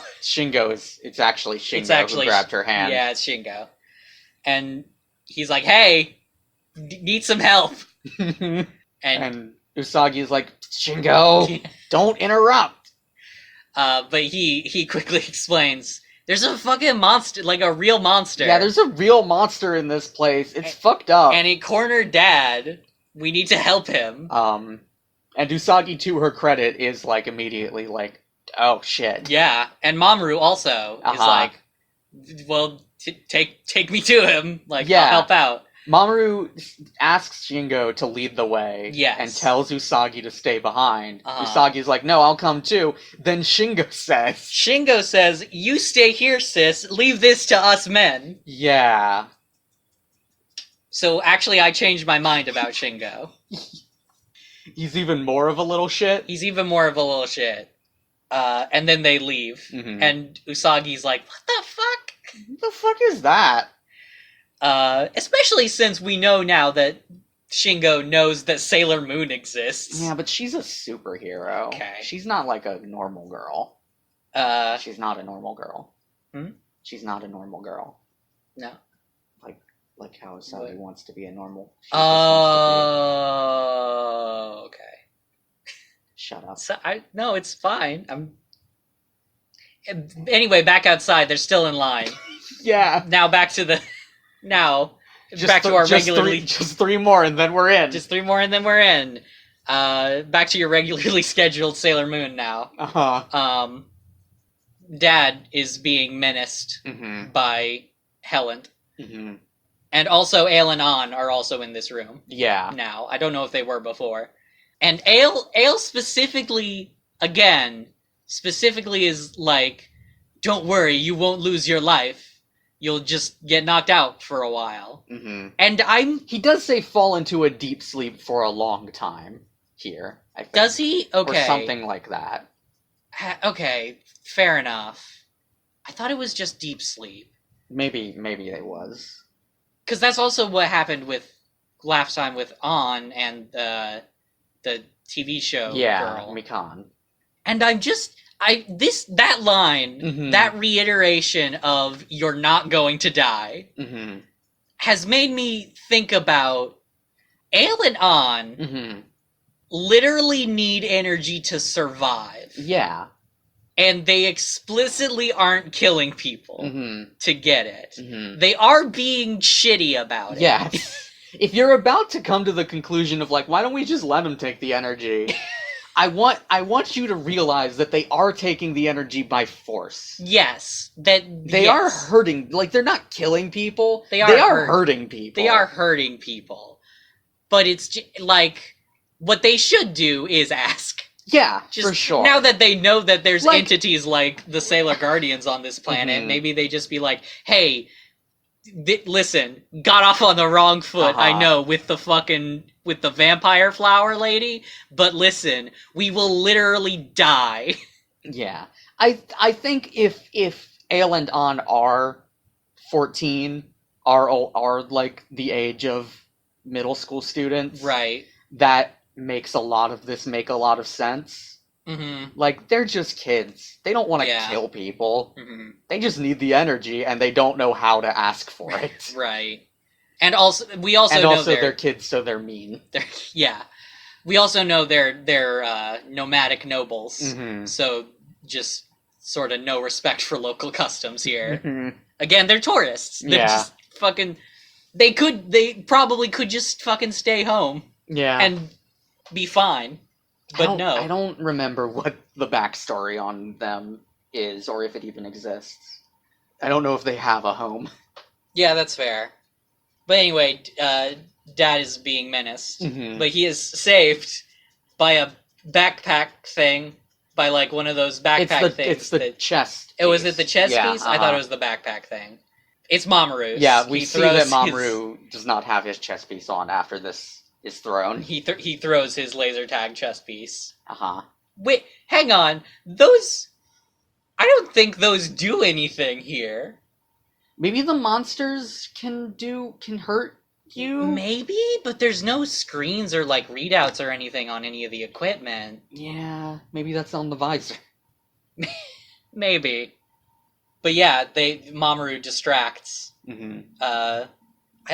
It's actually Shingo who grabbed her hand. Yeah, it's Shingo. And he's like, hey, need some help. And Usagi is like, Shingo, don't interrupt. But he quickly explains, there's a fucking monster, like a real monster. Yeah, there's a real monster in this place. It's fucked up. And he cornered Dad. We need to help him. And Usagi, to her credit, is immediately oh shit. Yeah, and Mamoru also is like, well, take me to him. I'll help out. Mamoru asks Shingo to lead the way. Yes. And tells Usagi to stay behind. Usagi's like, no, I'll come too. Then Shingo says, you stay here, sis. Leave this to us men. Yeah. So actually, I changed my mind about Shingo. He's even more of a little shit? He's even more of a little shit. And then they leave. Mhm. And Usagi's like, what the fuck? What the fuck is that? Especially since we know now that Shingo knows that Sailor Moon exists. Yeah, but she's a superhero. Okay. She's not like a normal girl. She's not a normal girl. Hmm? She's not a normal girl. No. Like how Usagi wants to be a normal. She just Oh, okay. Shut up. So no, it's fine. Anyway, back outside. They're still in line. Yeah. Now back to our regularly... Just 3 more and then we're in. Just 3 more and then we're in. Back to your regularly scheduled Sailor Moon now. Uh-huh. Dad is being menaced Mm-hmm. by Helen. Mm-hmm. And also Ale and An are also in this room Yeah. now. I don't know if they were before. And Ale specifically is like, don't worry, you won't lose your life. You'll just get knocked out for a while. Mm-hmm. And He does say fall into a deep sleep for a long time here, I think. Does he? Okay. Or something like that. Okay, fair enough. I thought it was just deep sleep. Maybe it was. Because that's also what happened with last time with On and the TV show girl. Mikan. And that line, Mhm. that reiteration of "you're not going to die," Mm-hmm. has made me think about Ale and On Mm-hmm. literally need energy to survive. Yeah. And they explicitly aren't killing people Mm-hmm. to get it. Mm-hmm. They are being shitty about it. Yeah. If you're about to come to the conclusion of like, why don't we just let them take the energy? I want you to realize that they are taking the energy by force. Yes. They are hurting. Like, they're not killing people. They are hurting people. They are hurting people. But it's like, what they should do is ask. Yeah, Just, for sure. Now that they know that there's Like- entities like the Sailor Guardians on this planet, Mhm. maybe they just be like, hey, listen, got off on the wrong foot, I know, with the vampire flower lady, but listen, we will literally die. Yeah. I think if Ale and An are 14, are like the age of middle school students, Right. that makes a lot of this make a lot of sense. Mm-hmm. Like, they're just kids. They don't want to Yeah. kill people. Mm-hmm. They just need the energy, and they don't know how to ask for it. Right. And also, we also know they're kids, so they're mean. Yeah. We also know they're nomadic nobles, Mhm. so just sort of no respect for local customs here. Mhm. Again, they're tourists. They're Yeah. just fucking... They probably could just fucking stay home Yeah. and be fine. But no. I don't remember what the backstory on them is, or if it even exists. I don't know if they have a home. Yeah, that's fair. But anyway, Dad is being menaced. Mhm. But he is saved by a backpack thing, by like one of those backpack things. It's the chest. Was piece. it the chest Yeah, piece? I thought it was the backpack thing. It's Mamoru's. Yeah, we see that throws Mamoru does not have his chest piece on after this is thrown. He throws his laser tag chest piece. Uh-huh. Wait, hang on. Those... I don't think those do anything here. Maybe the monsters can hurt you? Maybe, but there's no screens or like readouts or anything on any of the equipment. Yeah, maybe that's on the visor. Maybe. But yeah, Mamoru distracts. Mm-hmm. I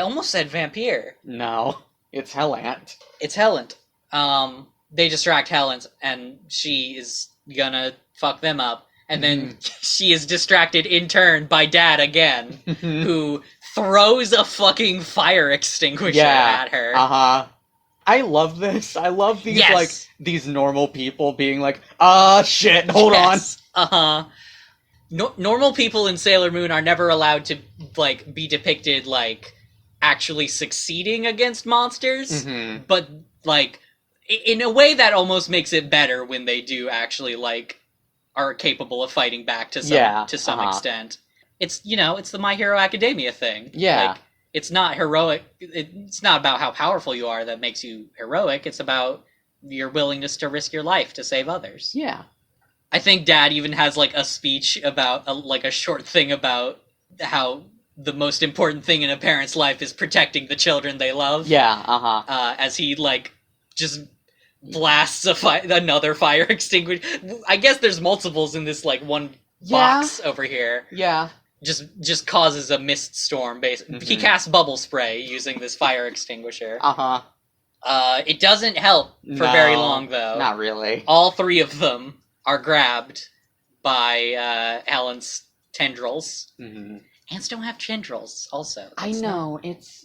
almost said Vampire. No, it's Hellant. It's Helen. They distract Helen, and she is gonna fuck them up. And then she is distracted in turn by Dad again, who throws a fucking fire extinguisher at her. Uh-huh. I love this. I love these, Yes. like, these normal people being like, shit, hold on. Uh-huh. Normal people in Sailor Moon are never allowed to, like, be depicted, like, actually succeeding against monsters. Mhm. But, like, in a way that almost makes it better when they do actually, like, are capable of fighting back to some extent. It's, it's the My Hero Academia thing. Yeah. Like, it's not heroic. It's not about how powerful you are that makes you heroic. It's about your willingness to risk your life to save others. Yeah. I think Dad even has like a speech about like a short thing about how the most important thing in a parent's life is protecting the children they love. Yeah, As he like just blasts another fire extinguisher. I guess there's multiples in this like one box over here. Yeah. Just causes a mist storm. He casts bubble spray using this fire extinguisher. It doesn't help for very long though. Not really. All three of them are grabbed by Helen's tendrils. Mm-hmm. Ants don't have tendrils. Also, I know it's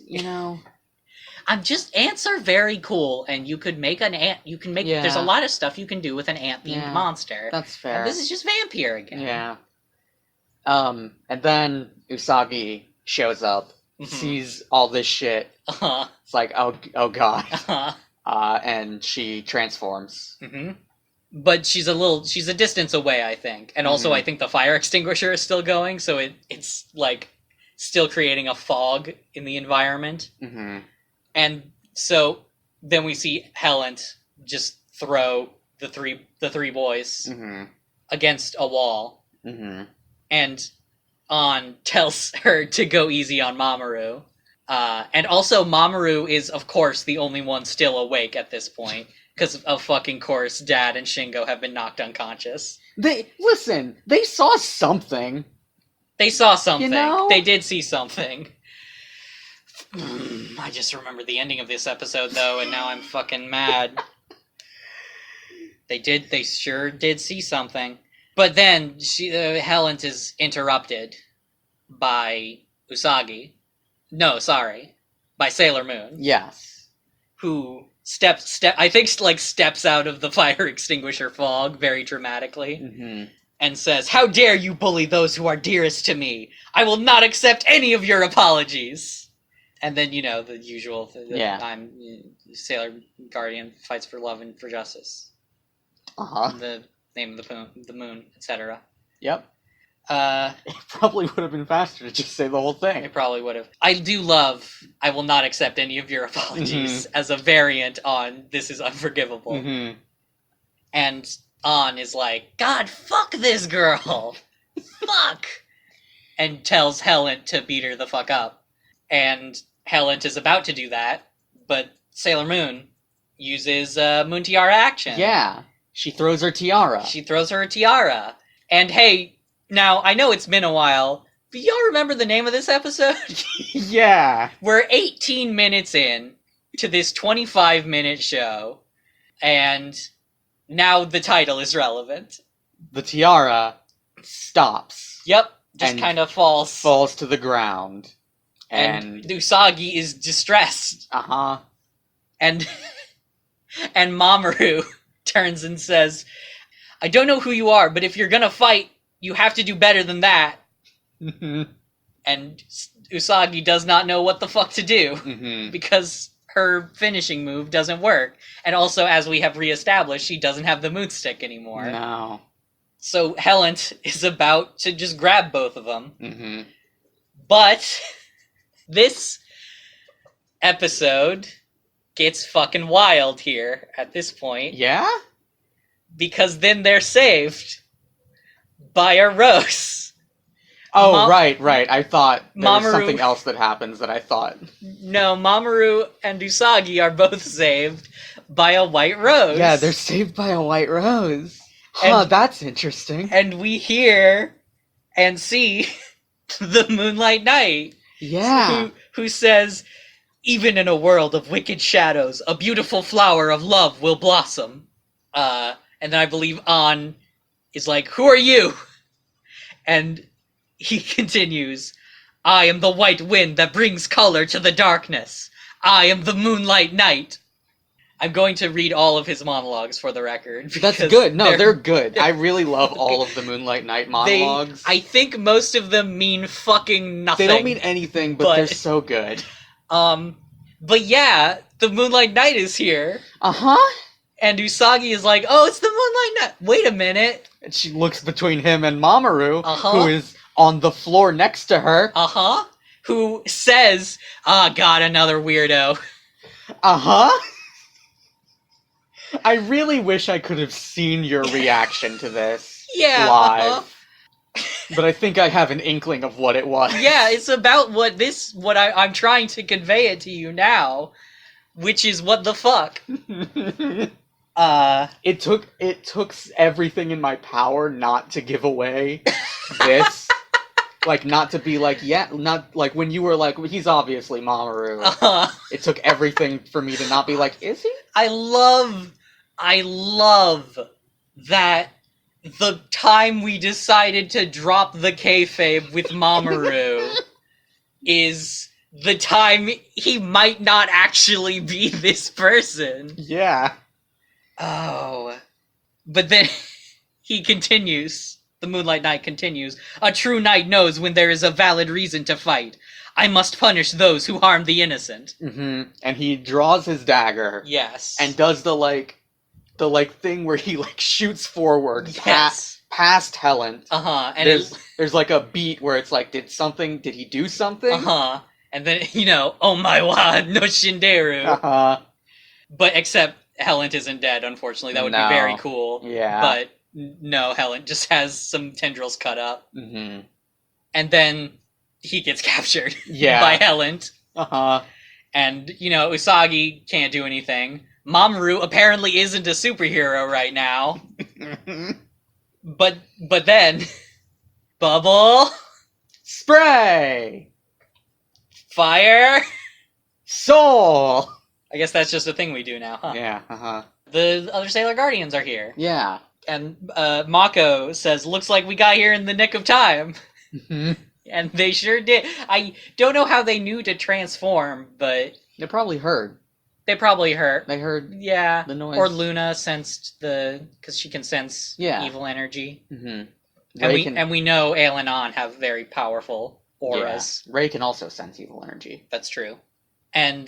ants are very cool, and you could make an ant. You can make. Yeah. There's a lot of stuff you can do with an ant-themed monster. That's fair. And this is just vampire again. Yeah. And then Usagi shows up, sees all this shit. It's like, oh god. And she transforms. But she's a distance away, I think. And also I think the fire extinguisher is still going, so it's like still creating a fog in the environment. And so then we see Helen just throw the three boys against a wall. And An tells her to go easy on Mamoru. And also Mamoru is, of course, the only one still awake at this point. Because of fucking course, Dad and Shingo have been knocked unconscious. They saw something. They saw something. You know? They did see something. I just remember the ending of this episode, though, and now I'm fucking mad. They sure did see something. But then, Helen is interrupted by Usagi. No, sorry. By Sailor Moon. Yes. Who steps out of the fire extinguisher fog very dramatically and says, "How dare you bully those who are dearest to me? I will not accept any of your apologies." And then, the usual, I'm Sailor Guardian, fights for love and for justice. The name of the moon, etc. Yep. It probably would have been faster to just say the whole thing. It probably would have. I do love "I will not accept any of your apologies" as a variant on "This is unforgivable." And An is like, "God, fuck this girl! Fuck!" And tells Helen to beat her the fuck up. And Helen is about to do that, but Sailor Moon uses Moon Tiara action. Yeah. She throws her tiara. And hey, now, I know it's been a while, but y'all remember the name of this episode? Yeah. We're 18 minutes in to this 25-minute show, and now the title is relevant. The tiara stops. Yep, just kind of falls. Falls to the ground. And Usagi is distressed. And Mamoru turns and says, "I don't know who you are, but if you're gonna fight, you have to do better than that." And Usagi does not know what the fuck to do because her finishing move doesn't work. And also, as we have reestablished, she doesn't have the moonstick anymore. No. So Helen is about to just grab both of them. But this episode gets fucking wild here at this point. Yeah? Because then they're saved by a Rose. Oh, right. I thought there was something else that happens that I thought. No, Mamoru and Usagi are both saved by a white rose. Yeah, they're saved by a white rose. That's interesting. And we hear and see the Moonlight Knight. Yeah. Who says, "Even in a world of wicked shadows, a beautiful flower of love will blossom." And then I believe An is like, "Who are you?" And he continues, "I am the white wind that brings color to the darkness. I am the Moonlight Knight." I'm going to read all of his monologues for the record. That's good. No, they're good. I really love all of the Moonlight Knight monologues. I think most of them mean fucking nothing. They don't mean anything, but they're so good. But yeah, the Moonlight Knight is here. And Usagi is like, "Oh, it's the Moonlight Knight." Wait a minute. And she looks between him and Mamoru, who is on the floor next to her. Who says, God, another weirdo. I really wish I could have seen your reaction to this. Yeah. live. But I think I have an inkling of what it was. Yeah, it's about what I'm trying to convey it to you now, which is what the fuck. It took everything in my power not to give away this. Like, not to be like, yeah, not like when you were like, he's obviously Mamoru. It took everything for me to not be like, is he? I love that the time we decided to drop the kayfabe with Mamoru is the time he might not actually be this person. Yeah. Oh. But then he continues. The Moonlight Knight continues. A true knight knows when there is a valid reason to fight. I must punish those who harm the innocent. Mm-hmm. And he draws his dagger. Yes. And does the thing where he like shoots forward past Helen. And there's like a beat where it's like, did he do something? And then, oh my wa, no shinderu. But except Helen isn't dead, unfortunately. That would be very cool. Yeah. But no, Helen just has some tendrils cut up. Mm-hmm. And then he gets captured by Helen. And, Usagi can't do anything. Mamoru apparently isn't a superhero right now. But then... Bubble... Spray! Fire... Soul! I guess that's just a thing we do now, huh? Yeah, The other Sailor Guardians are here. Yeah. And Mako says, looks like we got here in the nick of time. Mm-hmm. And they sure did. I don't know how they knew to transform, but... They probably heard. They probably heard. They heard the noise. Or Luna sensed because she can sense evil energy. Mm-hmm. And we know Ail and An have very powerful auras. Yeah. Ray can also sense evil energy. That's true. And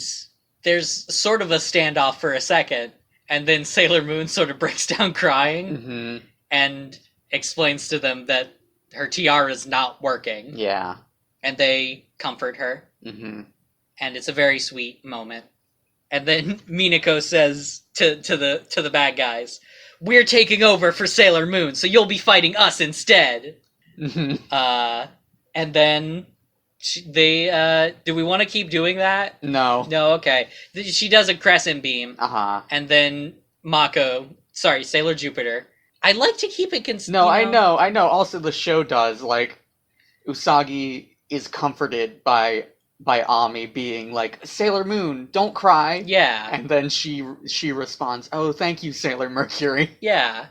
there's sort of a standoff for a second, and then Sailor Moon sort of breaks down crying and explains to them that her tiara's not working. Yeah. And they comfort her. Mm-hmm. And it's a very sweet moment. And then Minako says to the bad guys, "We're taking over for Sailor Moon, so you'll be fighting us instead." Mm-hmm. And then do we want to keep doing that? No. No, okay. She does a crescent beam. And then Sailor Jupiter. I like to keep it No, I know. Also, the show does, like, Usagi is comforted by Ami being like, Sailor Moon, don't cry. Yeah. And then she responds, oh, thank you, Sailor Mercury. Yeah.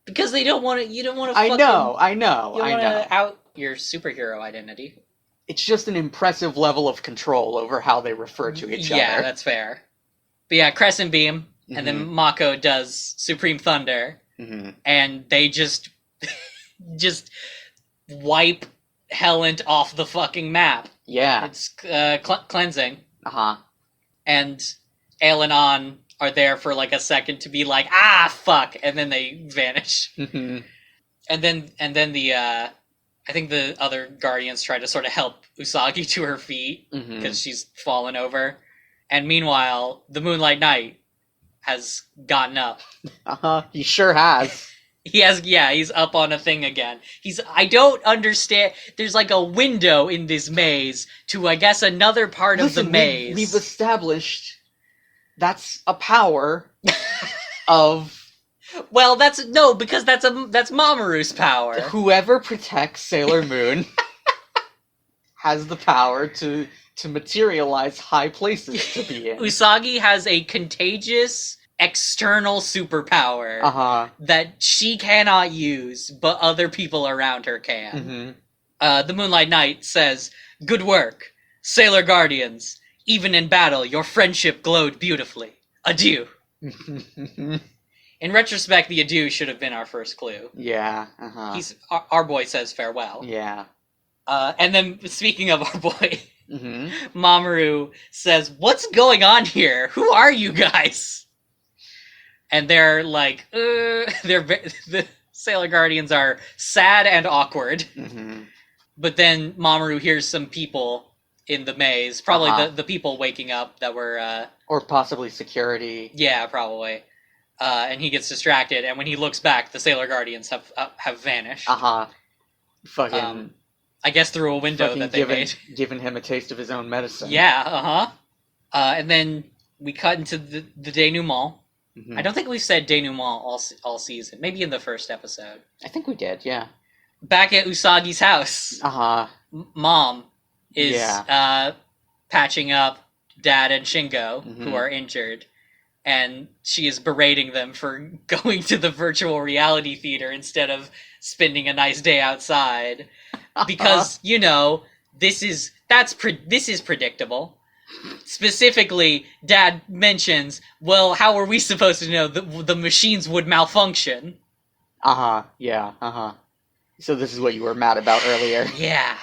Because you don't want to I know. You don't want to out your superhero identity. It's just an impressive level of control over how they refer to each other. Yeah, that's fair. But yeah, Crescent Beam, and then Mako does Supreme Thunder, and they just wipe Helen off the fucking map. Yeah. It's cleansing. And Ail and An are there for like a second to be like, fuck, and then they vanish. And then the I think the other Guardians try to sort of help Usagi to her feet because she's fallen over. And meanwhile, the Moonlight Knight has gotten up. He sure has. He's up on a thing again. I don't understand. There's like a window in this maze to, I guess, another part of the maze. We've established that's a power of... Well, because that's Mamoru's power. Whoever protects Sailor Moon has the power to materialize high places to be in. Usagi has a contagious external superpower that she cannot use, but other people around her can. The Moonlight Knight says, "Good work, Sailor Guardians. Even in battle, your friendship glowed beautifully. Adieu." In retrospect, the adieu should have been our first clue. Yeah. Our boy says farewell. Yeah. And then, speaking of our boy, Mamoru says, "What's going on here? Who are you guys?" And they're like, the Sailor Guardians are sad and awkward. But then Mamoru hears some people in the maze, probably the people waking up that were... or possibly security. Yeah, probably. and he gets distracted. And when he looks back, the Sailor Guardians have vanished. Fucking. I guess through a window that they made. Giving him a taste of his own medicine. Yeah. And then we cut into the denouement. I don't think we've said denouement all season. Maybe in the first episode. I think we did. Yeah. Back at Usagi's house. Mom is patching up Dad and Shingo, who are injured, and she is berating them for going to the virtual reality theater instead of spending a nice day outside, because this is predictable. Specifically, Dad mentions, well, how are we supposed to know the machines would malfunction? Yeah. So this is what you were mad about earlier. Yeah.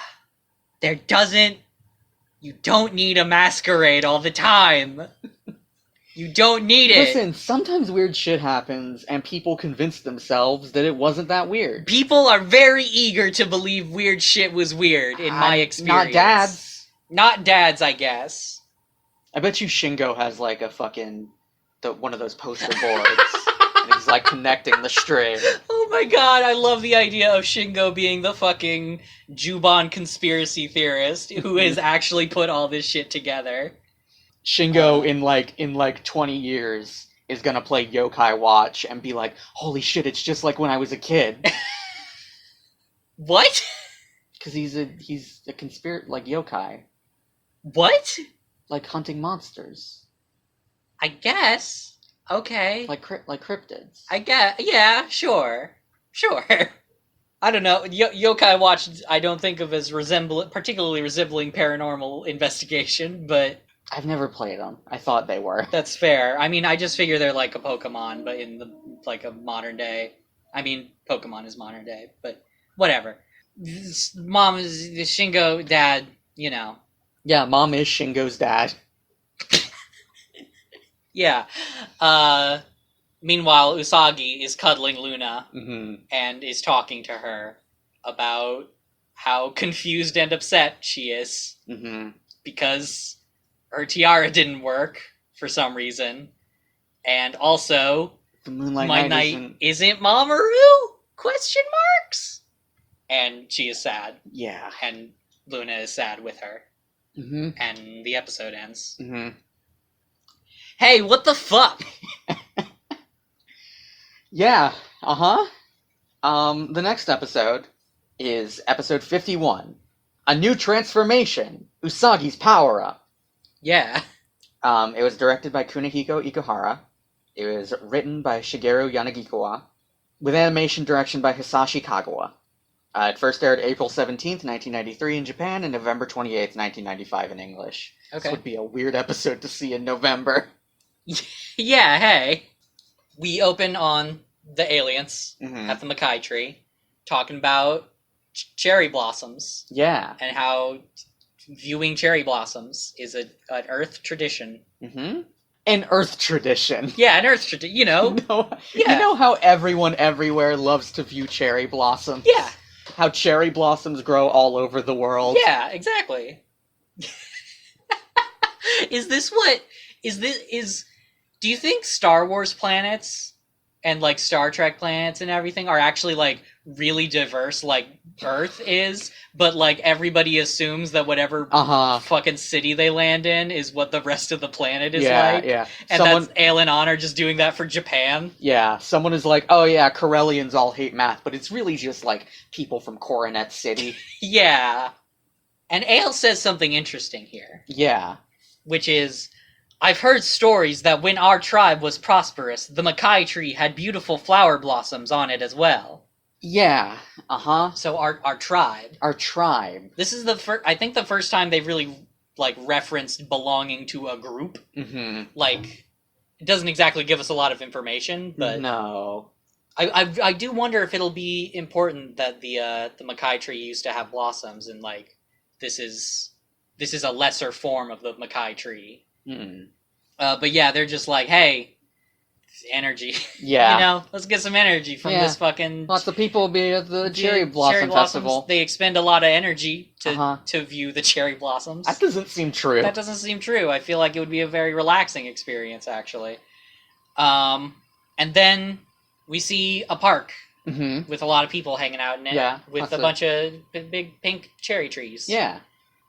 You don't need a masquerade all the time. You don't need it. Listen, sometimes weird shit happens, and people convince themselves that it wasn't that weird. People are very eager to believe weird shit was weird, in my experience. Not dads. Not dads, I guess. I bet you Shingo has, like, one of those poster boards. And he's, like, connecting the string. Oh my god, I love the idea of Shingo being the fucking Juban conspiracy theorist who has actually put all this shit together. Shingo, in 20 years, is gonna play Yokai Watch and be like, holy shit, it's just like when I was a kid. What? Because he's a like, yokai. What? Like hunting monsters. I guess. Okay. Like cryptids. I guess. Yeah, sure. I don't know. Yokai Watch, I don't think of as particularly resembling Paranormal Investigation, but... I've never played them. I thought they were. That's fair. I mean, I just figure they're like a Pokemon, but in a modern day. I mean, Pokemon is modern day, but whatever. Mom is the Shingo dad, Yeah, Mom is Shingo's dad. Yeah. Meanwhile, Usagi is cuddling Luna and is talking to her about how confused and upset she is because her tiara didn't work for some reason, and also the Moonlight Knight isn't Mamoru? Question marks. And she is sad. Yeah. And Luna is sad with her. And the episode ends. Hey, what the fuck? Yeah, the next episode is episode 51. A New Transformation, Usagi's Power-Up. Yeah. It was directed by Kunihiko Ikuhara. It was written by Shigeru Yanagikawa, with animation direction by Hisashi Kagawa. It first aired April 17th, 1993 in Japan, and November 28th, 1995 in English. Okay. This would be a weird episode to see in November. Yeah, hey. We open on the aliens at the Makai tree, talking about cherry blossoms. Yeah. And how viewing cherry blossoms is an Earth tradition. An Earth tradition. Yeah, an Earth tradition, You know how everyone everywhere loves to view cherry blossoms? Yeah. How cherry blossoms grow all over the world. Yeah, exactly. Do you think Star Wars planets and like Star Trek planets and everything are actually like really diverse like Earth is, but like everybody assumes that whatever fucking city they land in is what the rest of the planet is like? Yeah. And that's Alan Honor just doing that for Japan? Yeah, someone is like, oh yeah, Corellians all hate math, but it's really just like people from Coronet City. Yeah. And Ale says something interesting here. Yeah. Which is, I've heard stories that when our tribe was prosperous, the Makai tree had beautiful flower blossoms on it as well. Yeah. So our tribe. Our tribe. This is I think the first time they've really like referenced belonging to a group. Like, it doesn't exactly give us a lot of information, but no. I do wonder if it'll be important that the Makai tree used to have blossoms, and like this is a lesser form of the Makai tree. But yeah, they're just like, hey, energy. Yeah. Let's get some energy from this fucking... Lots of people will be at the Cherry Blossom Festival. They expend a lot of energy to view the cherry blossoms. That doesn't seem true. That doesn't seem true. I feel like it would be a very relaxing experience, actually. And then we see a park Mm-hmm. with a lot of people hanging out in it. Yeah, With lots a of- bunch of big pink cherry trees. Yeah.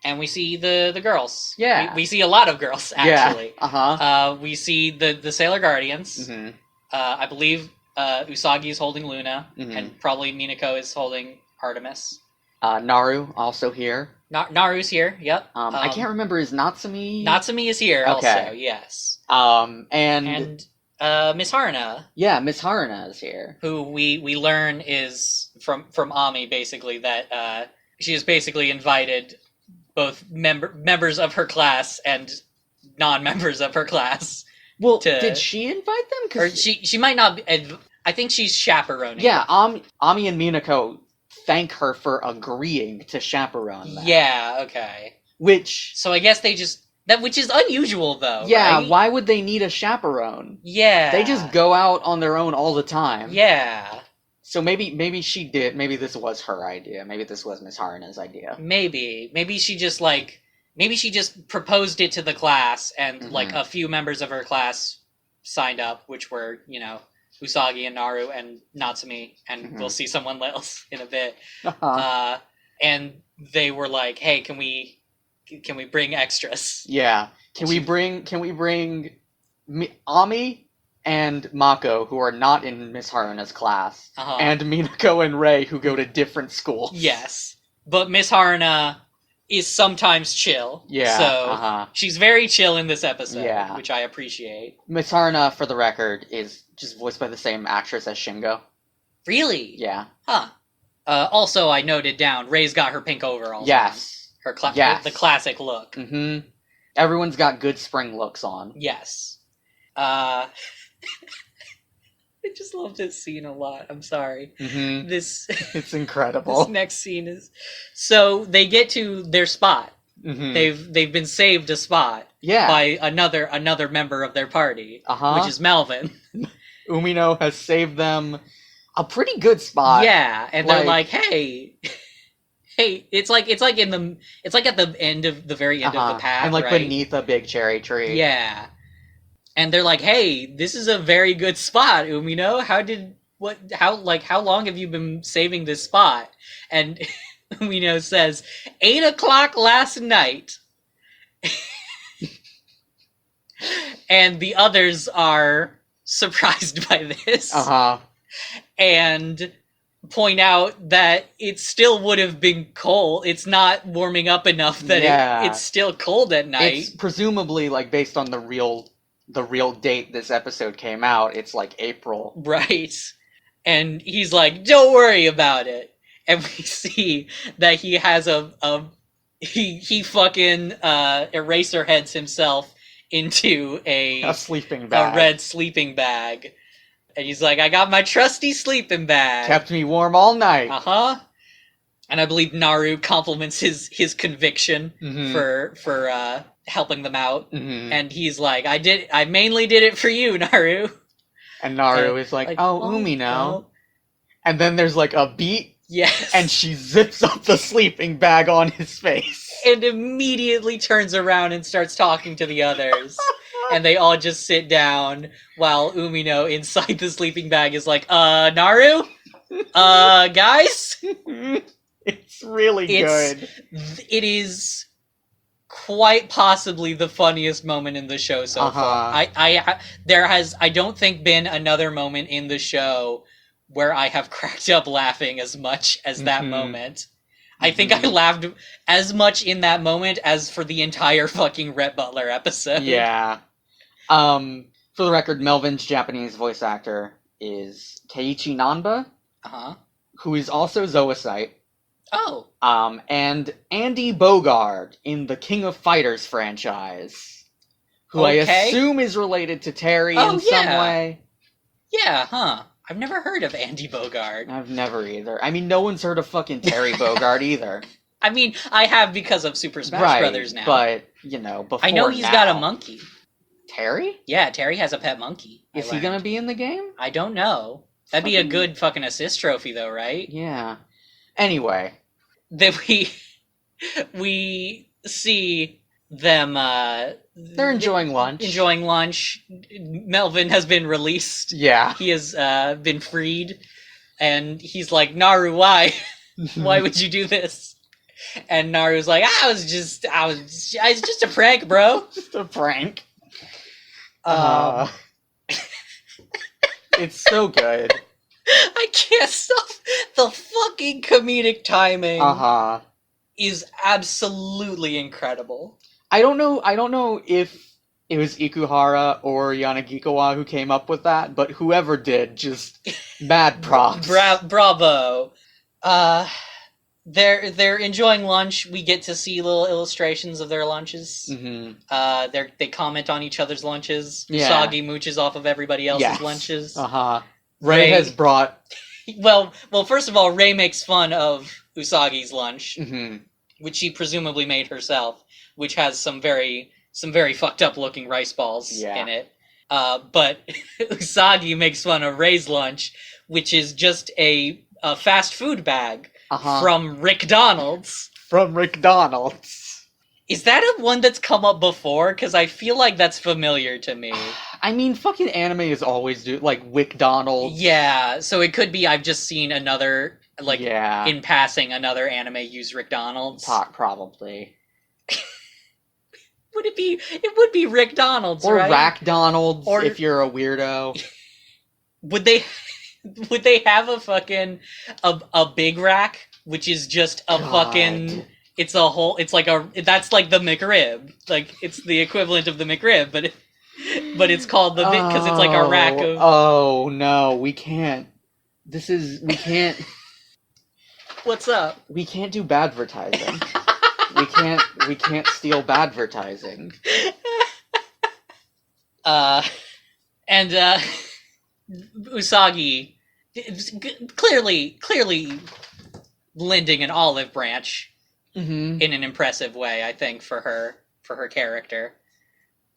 And we see the girls. Yeah. We see a lot of girls, actually. Yeah. Uh-huh. We see the Sailor Guardians. Mm-hmm. I believe Usagi is holding Luna, Mhm. and probably Minako is holding Artemis. Naru also here. Naru's here, yep. I can't remember, is Natsumi? Natsumi is here Okay. also, yes. And Miss Haruna, yeah, Miss Haruna is here. who we learn is from Ami, basically, that she has basically invited both members of her class and non-members of her class. Well, to- did she invite them? Or she might not be, I think she's chaperoning. Yeah, Ami and Minako thank her for agreeing to chaperone them. Yeah, okay. Which, So I guess they just... which is unusual, though, yeah, right? why would they need a chaperone? Yeah. They just go out on their own all the time. Yeah. So maybe she did. Maybe this was her idea. Maybe this was Miss Haruna's idea. Maybe she just proposed it to the class, and like a few members of her class signed up, which were, Usagi and Naru and Natsumi, and we'll see someone else in a bit. Uh-huh. And they were like, "Hey, can we bring extras?" Yeah. Can we bring Ami and Mako, who are not in Miss Haruna's class, Uh-huh. and Minako and Rei, who go to different schools? Yes, but Miss Haruna is sometimes chill. Yeah. So she's very chill in this episode, Yeah. which I appreciate. Miss Haruna, for the record, is just voiced by the same actress as Shingo. Really? Yeah. Huh. Also, I noted down, Rei's got her pink overalls. Yes. On. Yes. The classic look. Mm-hmm. Everyone's got good spring looks on. Yes. I just love this scene a lot. I'm sorry. Mm-hmm. This It's incredible. this next scene is... So, they get to their spot. Mm-hmm. They've been saved a spot Yeah. by another member of their party, Uh-huh. which is Melvin. Umino has saved them a pretty good spot. Yeah, and they're like- like, "Hey, it's like at the end of the very end of the path, and like right? beneath a big cherry tree. Yeah, and they're like, "Hey, this is a very good spot, Umino. How long have you been saving this spot?" And Umino says, 8:00 last night. And the others are surprised by this. Uh-huh. And point out that it still would have been cold. It's not warming up enough that it's still cold at night. It's presumably like based on the real date this episode came out. It's like April. Right. And he's like, "Don't worry about it." And we see that he has he fucking eraser heads himself into A sleeping bag. a red sleeping bag. And he's like, "I got my trusty sleeping bag." Kept me warm all night. Uh-huh. And I believe Naru compliments his conviction for helping them out. Mm-hmm. And he's like, I mainly did it for you, Naru. And Naru is like, "Oh, Umino." no. And then there's like a beat, Yes. and she zips up the sleeping bag on his face. And immediately turns around and starts talking to the others. And they all just sit down while Umino inside the sleeping bag is like, Naru? Guys? It's really good. It is quite possibly the funniest moment in the show so far. I don't think been another moment in the show where I have cracked up laughing as much as that moment. I think I laughed as much in that moment as for the entire fucking Rhett Butler episode. Yeah. For the record, Melvin's Japanese voice actor is Keiichi Nanba, who is also Zoisite. Oh. And Andy Bogard in the King of Fighters franchise, who I assume is related to Terry in some way. Yeah, huh. I've never heard of Andy Bogard. I've never either. I mean, no one's heard of fucking Terry Bogard either. I mean, I have because of Super Smash Brothers now. But, before I know he's got a monkey. Terry? Yeah, Terry has a pet monkey. Is he gonna be in the game? I don't know. That'd be a good fucking assist trophy, though, right? Yeah. Anyway. Then we see them They're enjoying lunch. Melvin has been released. Yeah. He has been freed. And he's like, Naru, why? Why would you do this? And Naru's like, I was just a prank, bro. Just a prank. It's so good. I can't stop. The fucking comedic timing is absolutely incredible. I don't know if it was Ikuhara or Yanagikawa who came up with that, but whoever did, just mad props. Bravo. They're enjoying lunch. We get to see little illustrations of their lunches. Mm-hmm. They comment on each other's lunches. Yeah. Usagi mooches off of everybody else's lunches. Ray has brought... Well, first of all, Ray makes fun of Usagi's lunch, mm-hmm. which she presumably made herself, which has some very fucked up looking rice balls in it. But Usagi makes fun of Ray's lunch, which is just a fast food bag from McDonald's. From McDonald's. Is that a one that's come up before? Because I feel like that's familiar to me. I mean, fucking anime is always like McDonald's. Yeah, so it could be I've just seen another, in passing, another anime use McDonald's. Probably. It would be Rick Donald's, or right? Or Rack-Donald's, if you're a weirdo. Would they have a fucking, a big rack, which is just a fucking... It's that's like the McRib. Like, it's the equivalent of the McRib, but it's called the because it's like a rack of... Oh, no, we can't. We can't... What's up? We can't do badvertising. we can't steal badvertising. And Usagi clearly lending an olive branch in an impressive way, I think, for her character.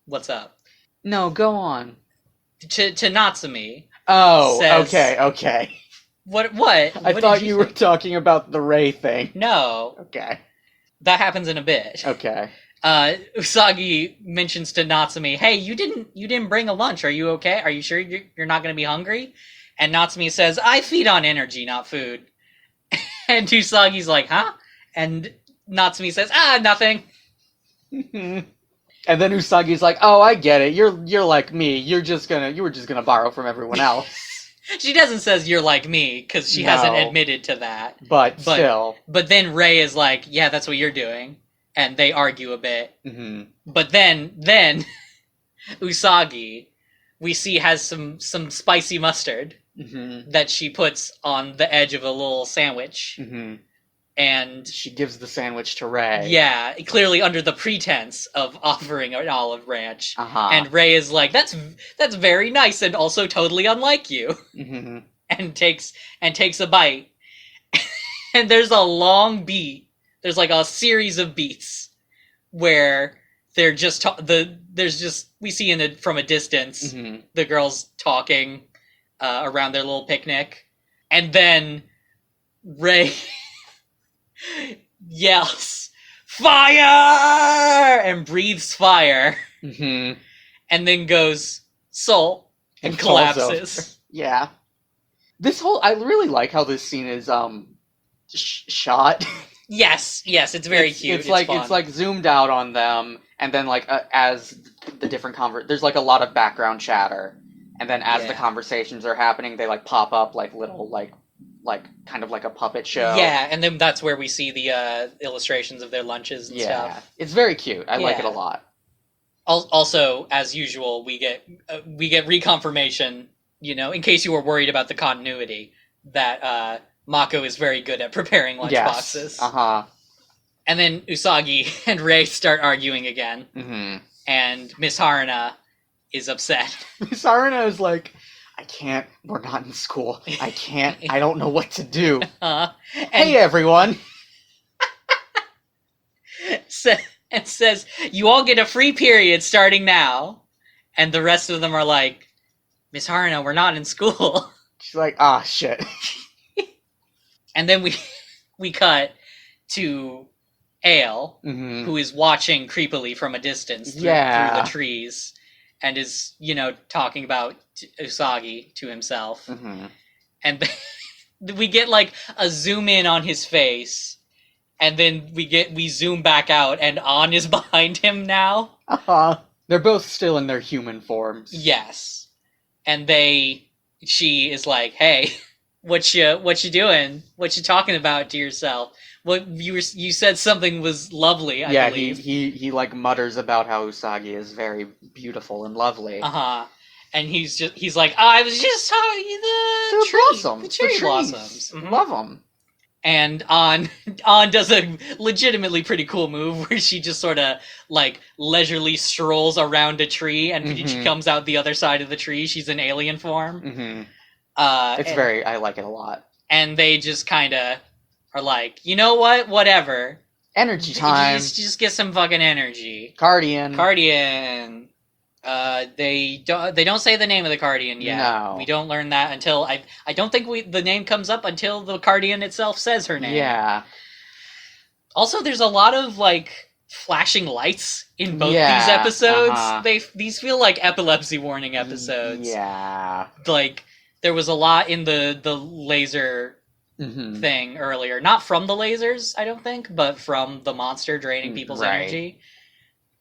What's up? No, go on. To Natsumi. Oh, says, okay. What? I thought you were talking about the Ray thing. No. Okay. That happens in a bit. Okay. Usagi mentions to Natsumi, "Hey, you didn't bring a lunch. Are you okay? Are you sure you're not going to be hungry?" And Natsumi says, "I feed on energy, not food." And Usagi's like, "Huh?" And Natsumi says, "Nothing." And then Usagi's like, "Oh, I get it. You're like me. You were just gonna borrow from everyone else." She doesn't says you're like me because she hasn't admitted to that. But still. But then Ray is like, "Yeah, that's what you're doing," and they argue a bit. Mm-hmm. But then Usagi, we see, has some spicy mustard that she puts on the edge of a little sandwich. Mm-hmm. And she gives the sandwich to Ray. Yeah, clearly under the pretense of offering an olive branch. And Ray is like, that's very nice and also totally unlike you. Mm-hmm. And takes a bite. And there's a long beat. There's like a series of beats where they're just we see from a distance the girls talking around their little picnic, and then Ray yells "Fire!" and breathes fire, and then goes soul and collapses. Yeah, I really like how this scene is shot. Yes, it's very cute. It's like zoomed out on them, and then like as the different there's like a lot of background chatter, and then as the conversations are happening, they like pop up like little like kind of like a puppet show. Yeah, and then that's where we see the illustrations of their lunches and stuff. It's very cute. I like it a lot. Also, as usual, we get reconfirmation, in case you were worried about the continuity, that Mako is very good at preparing lunch boxes. And then Usagi and Ray start arguing again. And Miss Haruna is upset. Miss Haruna is like, "I can't, we're not in school. I can't, I don't know what to do." Hey, everyone. And says, "You all get a free period starting now." And the rest of them are like, "Miss Haruna, we're not in school." She's like, shit. And then we cut to Ale, Mm-hmm. who is watching creepily from a distance through the trees, and is, talking about Usagi to himself. Mm-hmm. And we get like a zoom in on his face, and then we zoom back out, and An is behind him now. They're both still in their human forms. Yes, and she is like, "Hey, what you doing? What you talking about to yourself? What you said something was lovely, I believe." he like mutters about how Usagi is very beautiful and lovely. And he's like, I was just talking the cherry blossoms. Mm-hmm. Love them. And An does a legitimately pretty cool move where she just sort of like leisurely strolls around a tree, and she comes out the other side of the tree. She's in alien form. Mm-hmm. I like it a lot. And they just kind of are like, you know what? Whatever. Energy time. Just get some fucking energy. Cardian. They don't say the name of the Cardian yet. No. We don't learn that until I don't think the name comes up until the Cardian itself says her name. Yeah. Also, there's a lot of like flashing lights in both these episodes. These feel like epilepsy warning episodes. Yeah. Like there was a lot in the laser thing earlier. Not from the lasers, I don't think, but from the monster draining people's energy.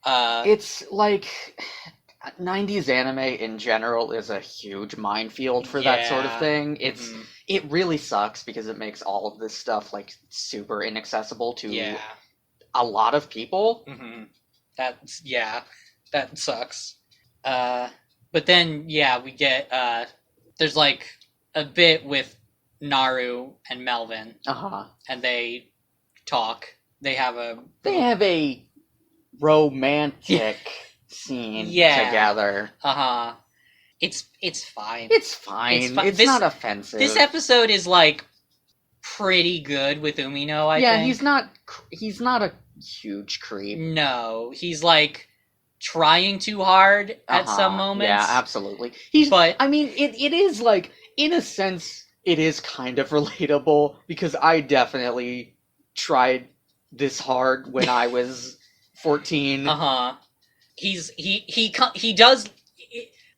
It's like 90s anime in general is a huge minefield for that sort of thing. It really sucks because it makes all of this stuff like super inaccessible to a lot of people. That sucks. But then we get there's like a bit with Naru and Melvin. And they talk. They have a romantic scene together. It's fine. It's fine. It's not offensive. This episode is like pretty good with Umino, I think. He's not a huge creep. No, he's like trying too hard at some moments. Yeah, absolutely. I mean, it is like, in a sense, it is kind of relatable because I definitely tried this hard when I was 14. He does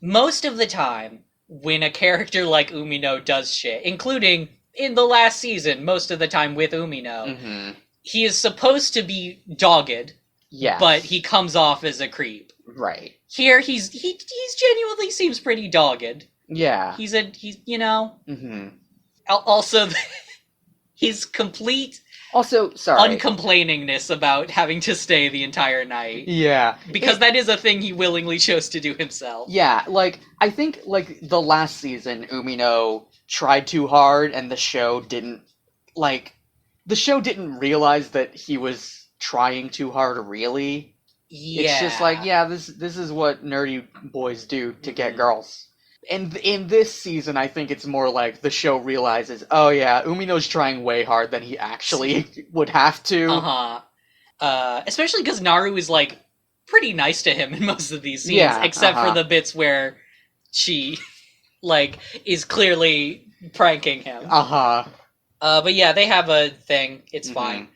most of the time when a character like Umino does shit, including in the last season, most of the time with Umino, he is supposed to be dogged. Yeah, but he comes off as a creep. Right. Here, he genuinely seems pretty dogged. Yeah. He's also his complete uncomplainingness about having to stay the entire night. Yeah. Because that is a thing he willingly chose to do himself. Yeah, like, I think, like, the last season, Umino tried too hard, and the show didn't realize that he was trying too hard, really. Yeah. It's just like, this is what nerdy boys do to get girls. And in this season, I think it's more like the show realizes, oh yeah, Umino's trying way hard than he actually would have to. Especially because Naru is, like, pretty nice to him in most of these scenes, except for the bits where she, like, is clearly pranking him. But yeah, they have a thing. It's fine.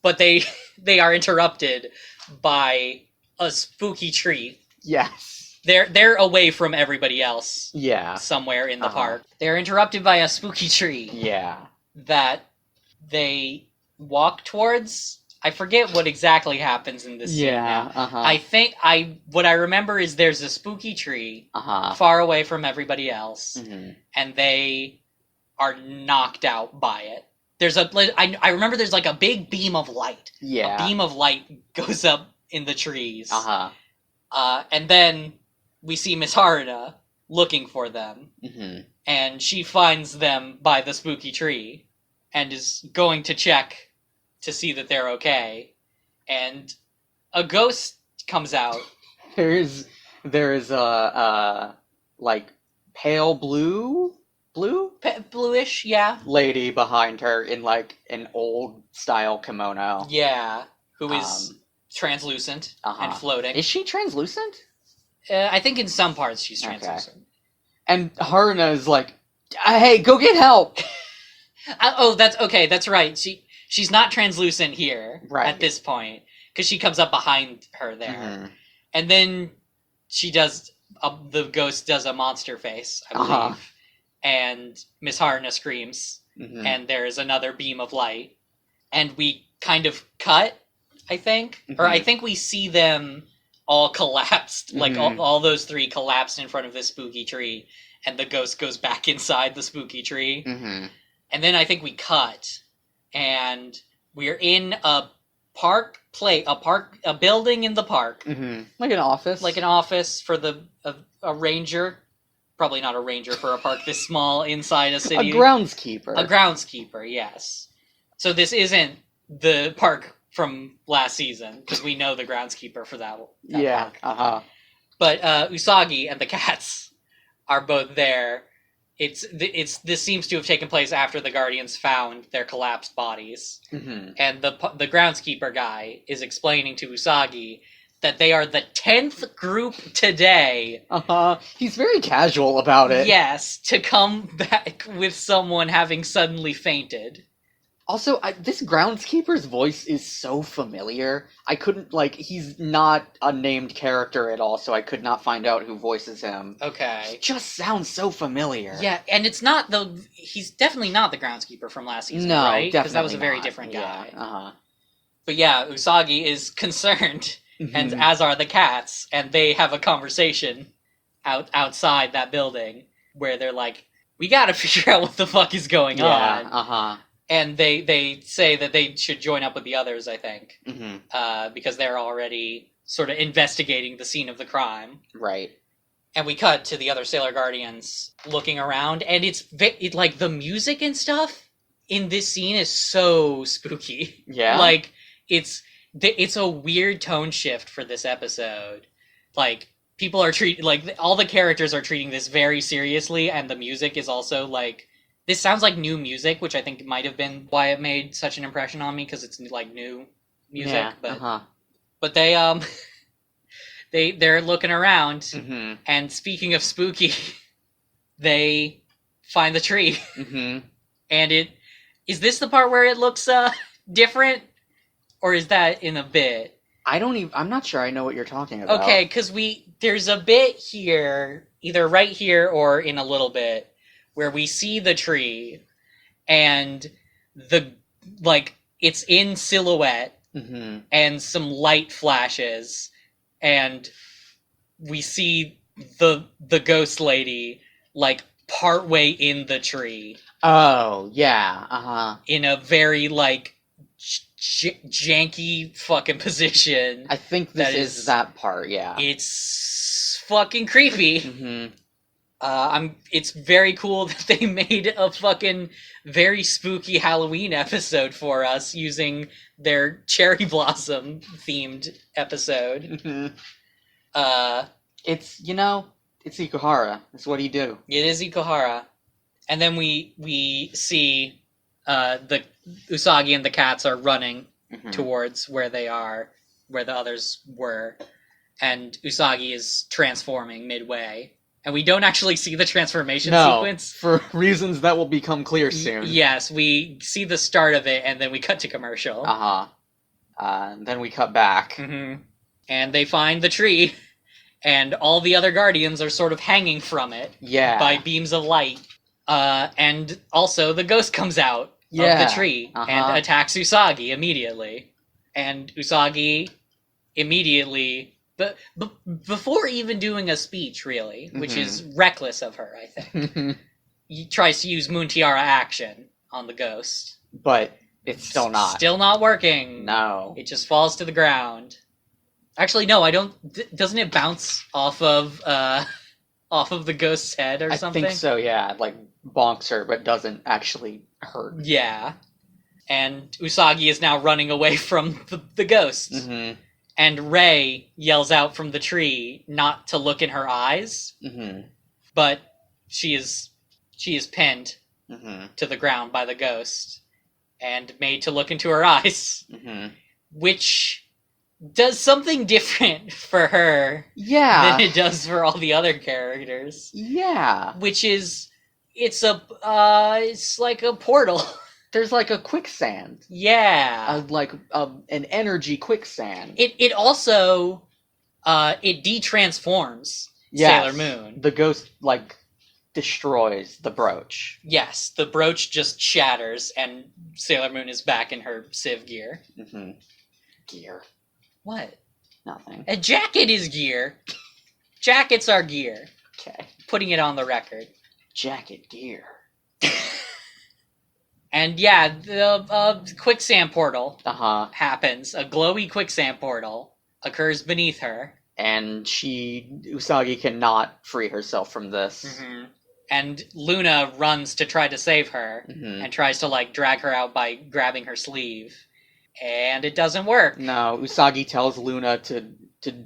But they are interrupted by a spooky tree. Yes. They're away from everybody else. Yeah. Somewhere in the park. They're interrupted by a spooky tree. Yeah. That they walk towards. I forget what exactly happens in this scene now. I think what I remember is there's a spooky tree far away from everybody else, and they are knocked out by it. I remember there's like a big beam of light. Yeah. A beam of light goes up in the trees. And then we see Miss Haruna looking for them. And she finds them by the spooky tree and is going to check to see that they're okay. And a ghost comes out. There is a like pale bluish, lady behind her in like an old style kimono. Yeah, who is translucent and floating. Is she translucent? I think in some parts she's translucent. Okay. And Haruna is like, "Hey, go get help." That's okay. That's right. she's not translucent here Right. at this point, because she comes up behind her there. Mhm. And then she does, the ghost does a monster face, I believe. Uh-huh. And Miss Harna screams, Mhm. and there's another beam of light. And we kind of cut, I think. Or I Mhm. think we see them all collapsed. Like, Mhm. all those three collapsed in front of this spooky tree. And the ghost goes back inside the spooky tree. Mhm. And then I think we cut. And we're in a building in the park. Mhm. Like an office. Like an office for a ranger. Probably not a ranger for a park this small inside a city. A groundskeeper. A groundskeeper, yes. So this isn't the park from last season, because we know the groundskeeper for that Yeah. park. But Usagi and the cats are both there. This seems to have taken place after the Guardians found their collapsed bodies, Mhm. and the groundskeeper guy is explaining to Usagi that they are the 10th group today. He's very casual about it. Yes, to come back with someone having suddenly fainted. Also, this groundskeeper's voice is so familiar. I couldn't, he's not a named character at all, so I could not find out who voices him. He Okay. just sounds so familiar. Yeah, and it's not he's definitely not the groundskeeper from last season, No, right? definitely Because that was a very not. different guy. Yeah, But yeah, Usagi is concerned, and Mhm. as are the cats, and they have a conversation outside that building where they're like, we gotta figure out what the fuck is going on. Yeah, And they say that they should join up with the others, I think, Mhm. because they're already sort of investigating the scene of the crime. Right. And we cut to the other Sailor Guardians looking around, and it's like the music and stuff in this scene is so spooky. Yeah? Like it's a weird tone shift for this episode. Like people are all the characters are treating this very seriously, and the music is also like, this sounds like new music, which I think might have been why it made such an impression on me, because it's like new music. Yeah, But they they're looking around, Mhm. and speaking of spooky, they find the tree, Mhm. and is this the part where it looks different, or is that in a bit? I'm not sure I know what you're talking about. Okay, because there's a bit here, either right here or in a little bit, where we see the tree, and it's in silhouette, Mhm. and some light flashes, and we see the ghost lady like partway in the tree Oh, yeah, in a very like janky fucking position. I think this That is is- that part, yeah. It's fucking creepy. Mhm. It's very cool that they made a fucking very spooky Halloween episode for us using their cherry blossom themed episode. Mhm. It It's Ikuhara. It's what he do. is Ikuhara, and then we see the Usagi and the cats are running Mhm. towards where the others were, and Usagi is transforming midway. And we don't actually see the transformation sequence. For reasons that will become clear soon. Yes, we see the start of it, and then we cut to commercial. Then we cut back. Mm-hmm. And they find the tree, and all the other guardians are sort of hanging from it Yeah. by beams of light. And also the ghost comes out of the tree and attacks Usagi immediately. And Usagi immediately... But before even doing a speech, really, which is reckless of her, I think, he tries to use Moon Tiara action on the ghost. But it's still not. Still not working. No. It just falls to the ground. Actually, no, I don't... Doesn't it bounce off of the ghost's head or something? I think so, yeah. Like, bonks her, but doesn't actually hurt. Yeah. And Usagi is now running away from the ghost. Mm-hmm. And Rei yells out from the tree not to look in her eyes, but she is pinned to the ground by the ghost and made to look into her eyes, which does something different for her than it does for all the other characters. Yeah. Which is, it's like a portal. there's like a quicksand. Yeah. An energy quicksand. It also it de-transforms Yes, Sailor Moon. the ghost, like, destroys the brooch. Yes, the brooch just shatters, and Sailor Moon is back in her Civ gear. Mm-hmm. Gear. What? Nothing. A jacket is gear. Jackets are gear. Okay. Putting it on the record. Jacket gear. And yeah, the quicksand portal Uh-huh. happens. A glowy quicksand portal occurs beneath her. And Usagi cannot free herself from this. Mm-hmm. And Luna runs to try to save her, Mm-hmm. and tries to, like, drag her out by grabbing her sleeve. And it doesn't work. No, Usagi tells Luna to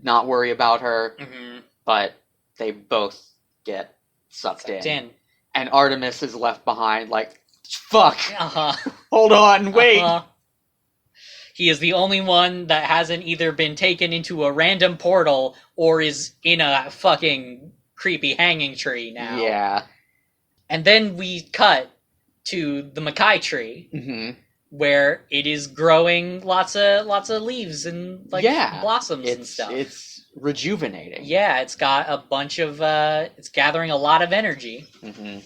not worry about her, Mm-hmm. but they both get sucked in. In. And Artemis is left behind, like, fuck! Uh-huh. Hold on, wait! Uh-huh. He is the only one that hasn't either been taken into a random portal or is in a fucking creepy hanging tree now. Yeah. And then we cut to the Makai tree, Mm-hmm. where it is growing lots of leaves and, like, blossoms and stuff. It's rejuvenating. Yeah, it's got a bunch of it's gathering a lot of energy. Mm-hmm.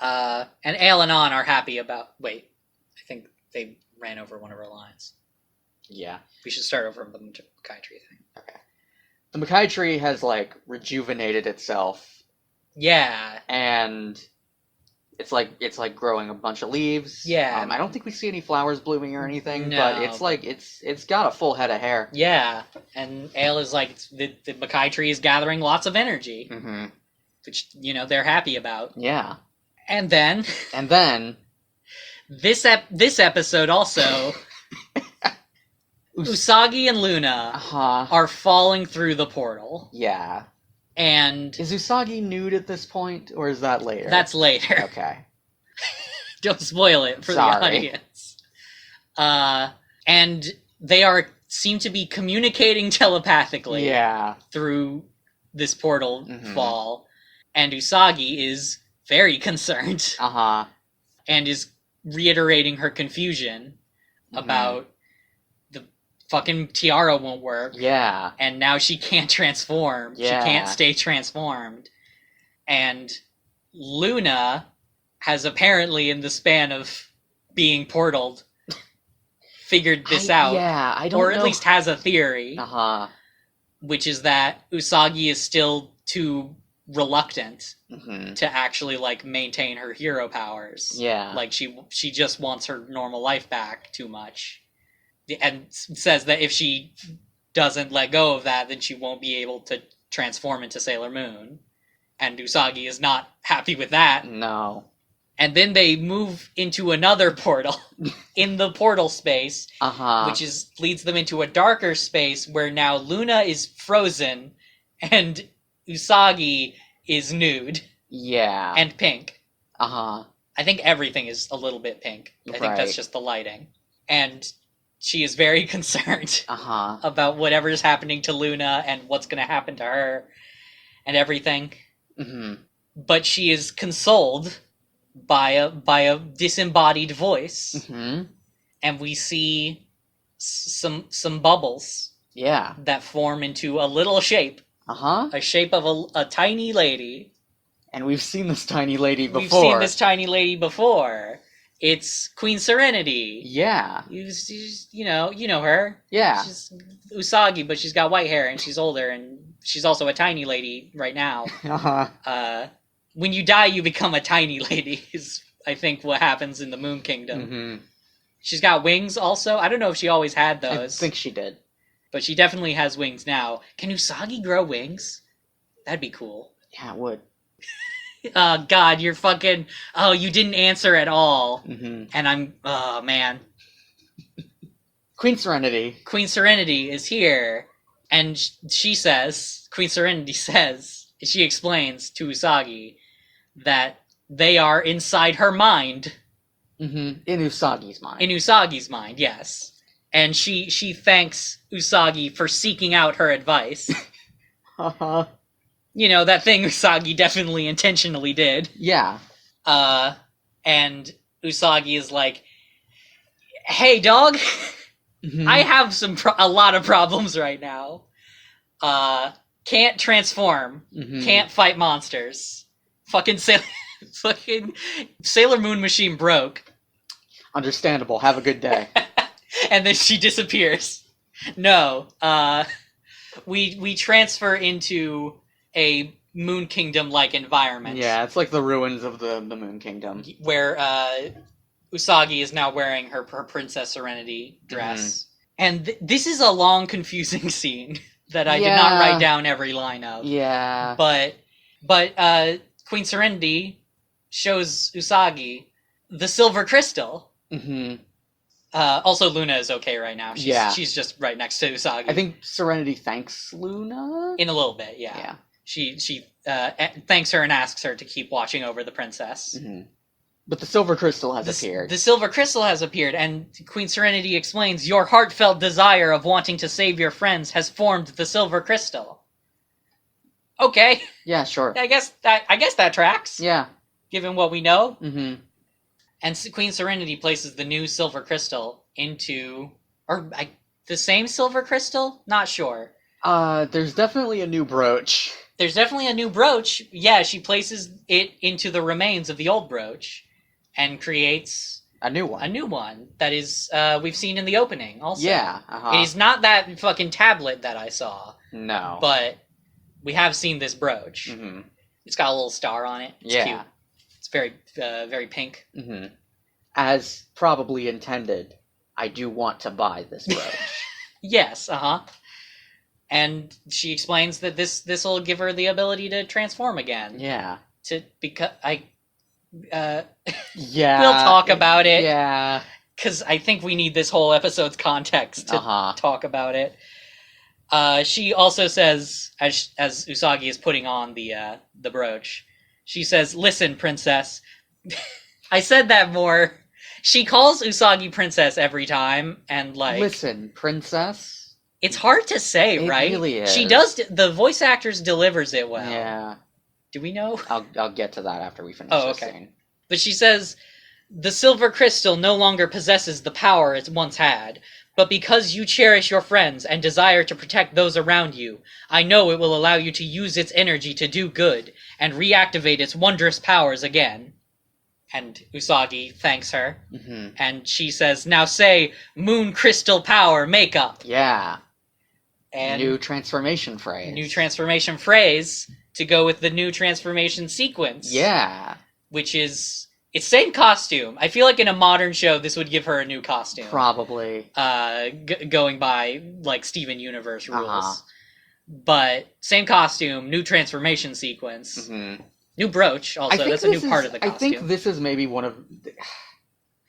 And Ale and On are happy about... Wait, I think they ran over one of our lines. Yeah. We should start over the Makai tree thing. Okay. The Makai tree has, like, rejuvenated itself, Yeah. and it's like growing a bunch of leaves. Yeah. I don't think we see any flowers blooming or anything, No. but it's like it's got a full head of hair. Yeah. And Ale is like, the Makai tree is gathering lots of energy, Mm-hmm. which, they're happy about. Yeah. And then... And then This episode also... Usagi and Luna uh-huh. are falling through the portal. Yeah. And... Is Usagi nude at this point, or is that later? That's later. Okay. Don't spoil it for Sorry. the audience. And they seem to be communicating telepathically Yeah. through this portal Mhm. fall. And Usagi is very concerned Uh-huh. and is reiterating her confusion about the fucking Tiara won't work. Yeah. And now she can't transform. Yeah. She can't stay transformed. And Luna has apparently, in the span of being portaled, figured this out. Yeah, I don't know. Or at least has a theory, Uh-huh. which is that Usagi is still too reluctant Mm-hmm. to actually, like, maintain her hero powers. Yeah. Like, she just wants her normal life back too much. And says that if she doesn't let go of that, then she won't be able to transform into Sailor Moon. And Usagi is not happy with that. No. And then they move into another portal in the portal space, Uh-huh. which leads them into a darker space where now Luna is frozen and Usagi is nude Yeah. and pink. Uh-huh. I think everything is a little bit pink. I think Right. that's just the lighting. And she is very concerned Uh-huh. about whatever's happening to Luna and what's going to happen to her and everything. Mm-hmm. But she is consoled by a disembodied voice, Mm-hmm. and we see some bubbles Yeah. that form into a little shape, Uh-huh. a shape of a tiny lady. And we've seen this tiny lady before. We've seen this tiny lady before. It's Queen Serenity. Yeah. You know her. Yeah. She's Usagi, but she's got white hair and she's older, and she's also a tiny lady right now. Uh-huh. When you die, you become a tiny lady, is I think what happens in the Moon Kingdom. Mm-hmm. She's got wings also. I don't know if she always had those. I think she did. But she definitely has wings now. Can Usagi grow wings? That'd be cool. Yeah, it would. Oh, God, you're fucking... Oh, you didn't answer at all. Mm-hmm. And I'm... Oh, man. Queen Serenity. Queen Serenity is here. And she says... Queen Serenity says... She explains to Usagi that they are inside her mind. Mm-hmm. In Usagi's mind. In Usagi's mind, yes. And she thanks Usagi for seeking out her advice. Uh-huh. You know, that thing Usagi definitely intentionally did. Yeah. And Usagi is like, hey, dog, Mhm. I have a lot of problems right now. Can't transform. Mhm. Can't fight monsters. Fucking Sailor Moon machine broke. Understandable. Have a good day. And then she disappears. No. We transfer into a Moon Kingdom-like environment. Yeah, it's like the ruins of the Moon Kingdom. Where Usagi is now wearing her Princess Serenity dress. And this is a long, confusing scene that I did not write down every line of. Yeah. But Queen Serenity shows Usagi the silver crystal. Mm-hmm. Also, Luna is okay right now. She's just right next to Usagi. I think Serenity thanks Luna? In a little bit, yeah. She thanks her and asks her to keep watching over the princess. Mm-hmm. But the silver crystal has appeared. The silver crystal has appeared, and Queen Serenity explains, your heartfelt desire of wanting to save your friends has formed the silver crystal. Okay. Yeah, sure. I guess that tracks. Yeah. Given what we know. Mm-hmm. And Queen Serenity places the new silver crystal into... the same silver crystal? Not sure. There's definitely a new brooch. There's definitely a new brooch. Yeah, she places it into the remains of the old brooch and creates... A new one. A new one that is, we've seen in the opening also. Yeah, It is not that fucking tablet that I saw. No. But we have seen this brooch. Mm-hmm. It's got a little star on it. It's cute. It's very, very pink. Mm-hmm. As probably intended, I do want to buy this brooch. Yes, And she explains that this will give her the ability to transform again. Yeah. Yeah. We'll talk about it. Yeah. Because I think we need this whole episode's context to talk about it. She also says, as Usagi is putting on the brooch, she says, "Listen, princess." I said that more. She calls Usagi princess every time, and like... Listen, princess? It's hard to say, right? It really is. She does... The voice actress delivers it well. Yeah. Do we know? I'll get to that after we finish this scene. But she says, the silver crystal no longer possesses the power it once had, but because you cherish your friends and desire to protect those around you, I know it will allow you to use its energy to do good and reactivate its wondrous powers again. And Usagi thanks her. Mm-hmm. And she says, now say, Moon Crystal Power Makeup. Yeah. And new transformation phrase. To go with the new transformation sequence. Yeah. Which is... It's same costume. I feel like in a modern show, this would give her a new costume. Probably. Going by, like, Steven Universe rules. But same costume, new transformation sequence. Mm-hmm. New brooch, also. That's a new part of the costume. I think this is maybe one of...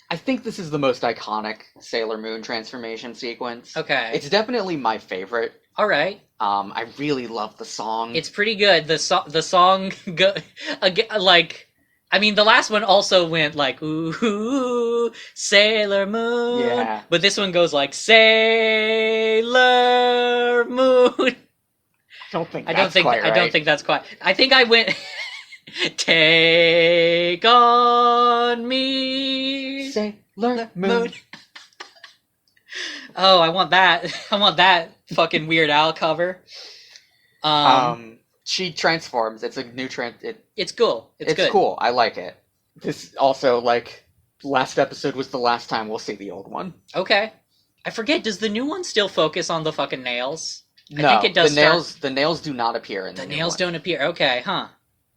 I think this is the most iconic Sailor Moon transformation sequence. Okay. It's definitely my favorite. All right. I really love the song. It's pretty good. The song, like... I mean, the last one also went like, ooh, Sailor Moon. Yeah. But this one goes like, Sailor Moon. I don't think that's quite. I think I went, take on me, Sailor Moon. Oh, I want that. I want that fucking Weird Al cover. She transforms. It's a new It's cool. It's good. Cool. I like it. This also, like, last episode was the last time we'll see the old one. Okay. I forget, does the new one still focus on the fucking nails? No, I think it does. The nails do not appear in the new one. The nails don't appear. Okay, huh.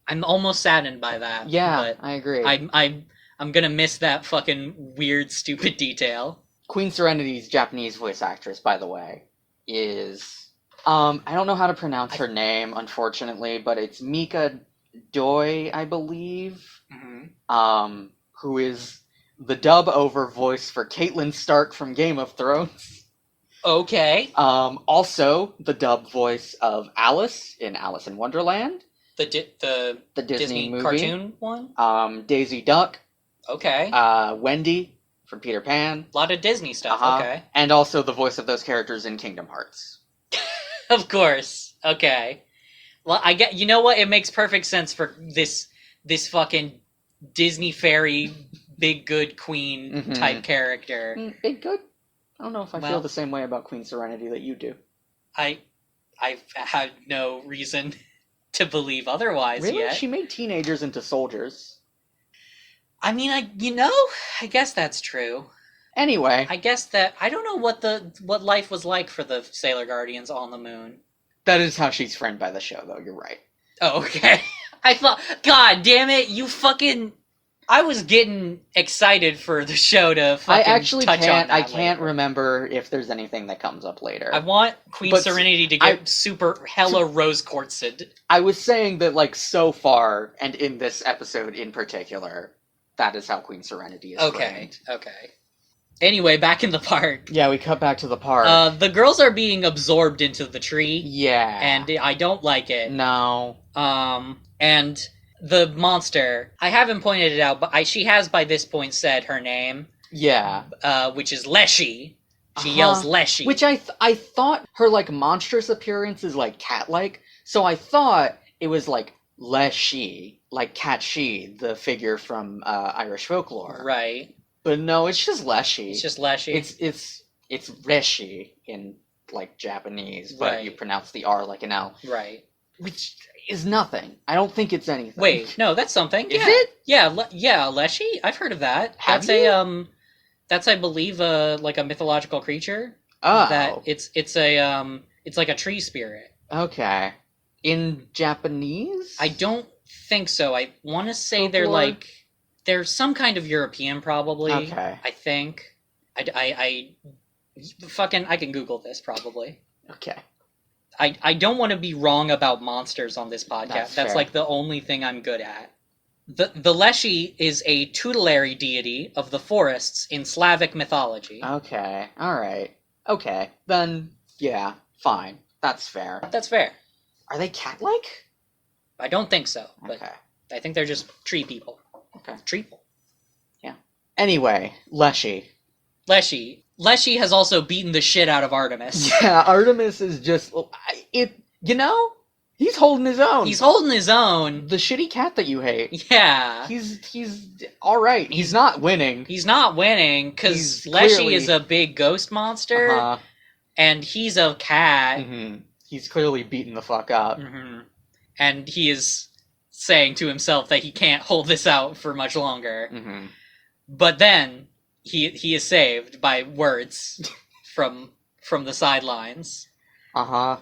I'm almost saddened by that. Yeah, but I agree. I'm gonna miss that fucking weird, stupid detail. Queen Serenity's Japanese voice actress, by the way, is... I don't know how to pronounce her name, unfortunately, but it's Mika Doi, I believe, who is the dub-over voice for Catelyn Stark from Game of Thrones. Okay. Also, the dub voice of Alice in Alice in Wonderland. The Disney movie. Cartoon one? Daisy Duck. Okay. Wendy from Peter Pan. A lot of Disney stuff, okay. And also the voice of those characters in Kingdom Hearts. Of course. Okay. Well, I get. You know what? It makes perfect sense for this fucking Disney fairy, big good queen type character. Big good? I don't know if I Well- feel the same way about Queen Serenity that you do. I've had no reason to believe otherwise Really? yet. She made teenagers into soldiers. I mean, I guess that's true. Anyway, I guess that I don't know what life was like for the Sailor Guardians on the moon. that is how she's framed by the show, though. You're right. Oh, okay. I thought, God damn it, you fucking. I was getting excited for the show to fucking I actually touch can't. on I that can't later. remember if there's anything that comes up later. I want Queen But Serenity to get super hella rose quartzed. I was saying that, like, so far, and in this episode in particular, that is how Queen Serenity is framed. Okay. Anyway, back in the park. Yeah, we cut back to the park. The girls are being absorbed into the tree, yeah. and I don't like it. No. And the monster, I haven't pointed it out, but she has by this point said her name, Yeah. which is Leshy. She Uh-huh. yells Leshy. Which I thought her, like, monstrous appearance is, like, cat-like, so I thought it was, like, Leshy, like Cat She, the figure from Irish folklore. Right. But no, it's just Leshy. It's just Leshy. It's Reshi in, like, Japanese, but Right. you pronounce the R like an L. Right. Which is nothing. I don't think it's anything. Wait, no, that's something. Is Yeah. it? Yeah, Leshy? I've heard of that. Have That's you? that's I believe like a mythological creature. Oh. That it's like a tree spirit. Okay. In Japanese? I don't think so. I want to say Folklore? they're some kind of European, probably. Okay. I think. I can Google this probably. Okay. I don't want to be wrong about monsters on this podcast. That's That's fair. like the only thing I'm good at. The Leshy is a tutelary deity of the forests in Slavic mythology. Okay. Alright. Okay. Then, yeah. Fine. That's fair. That's fair. Are they cat-like? I don't think so, but Okay. I think they're just tree people. Okay. Tree people. Anyway, Leshy. Leshy has also beaten the shit out of Artemis. Yeah, Artemis is just... he's holding his own. He's holding his own. the shitty cat that you hate. Yeah. He's alright. He's not winning. He's not winning because He's Leshy clearly- is a big ghost monster, Uh-huh. and he's a cat. Mhm. He's clearly beaten the fuck up. hmm And he is saying to himself that he can't hold this out for much longer. Mm-hmm. But then he is saved by words from the sidelines. Uh-huh.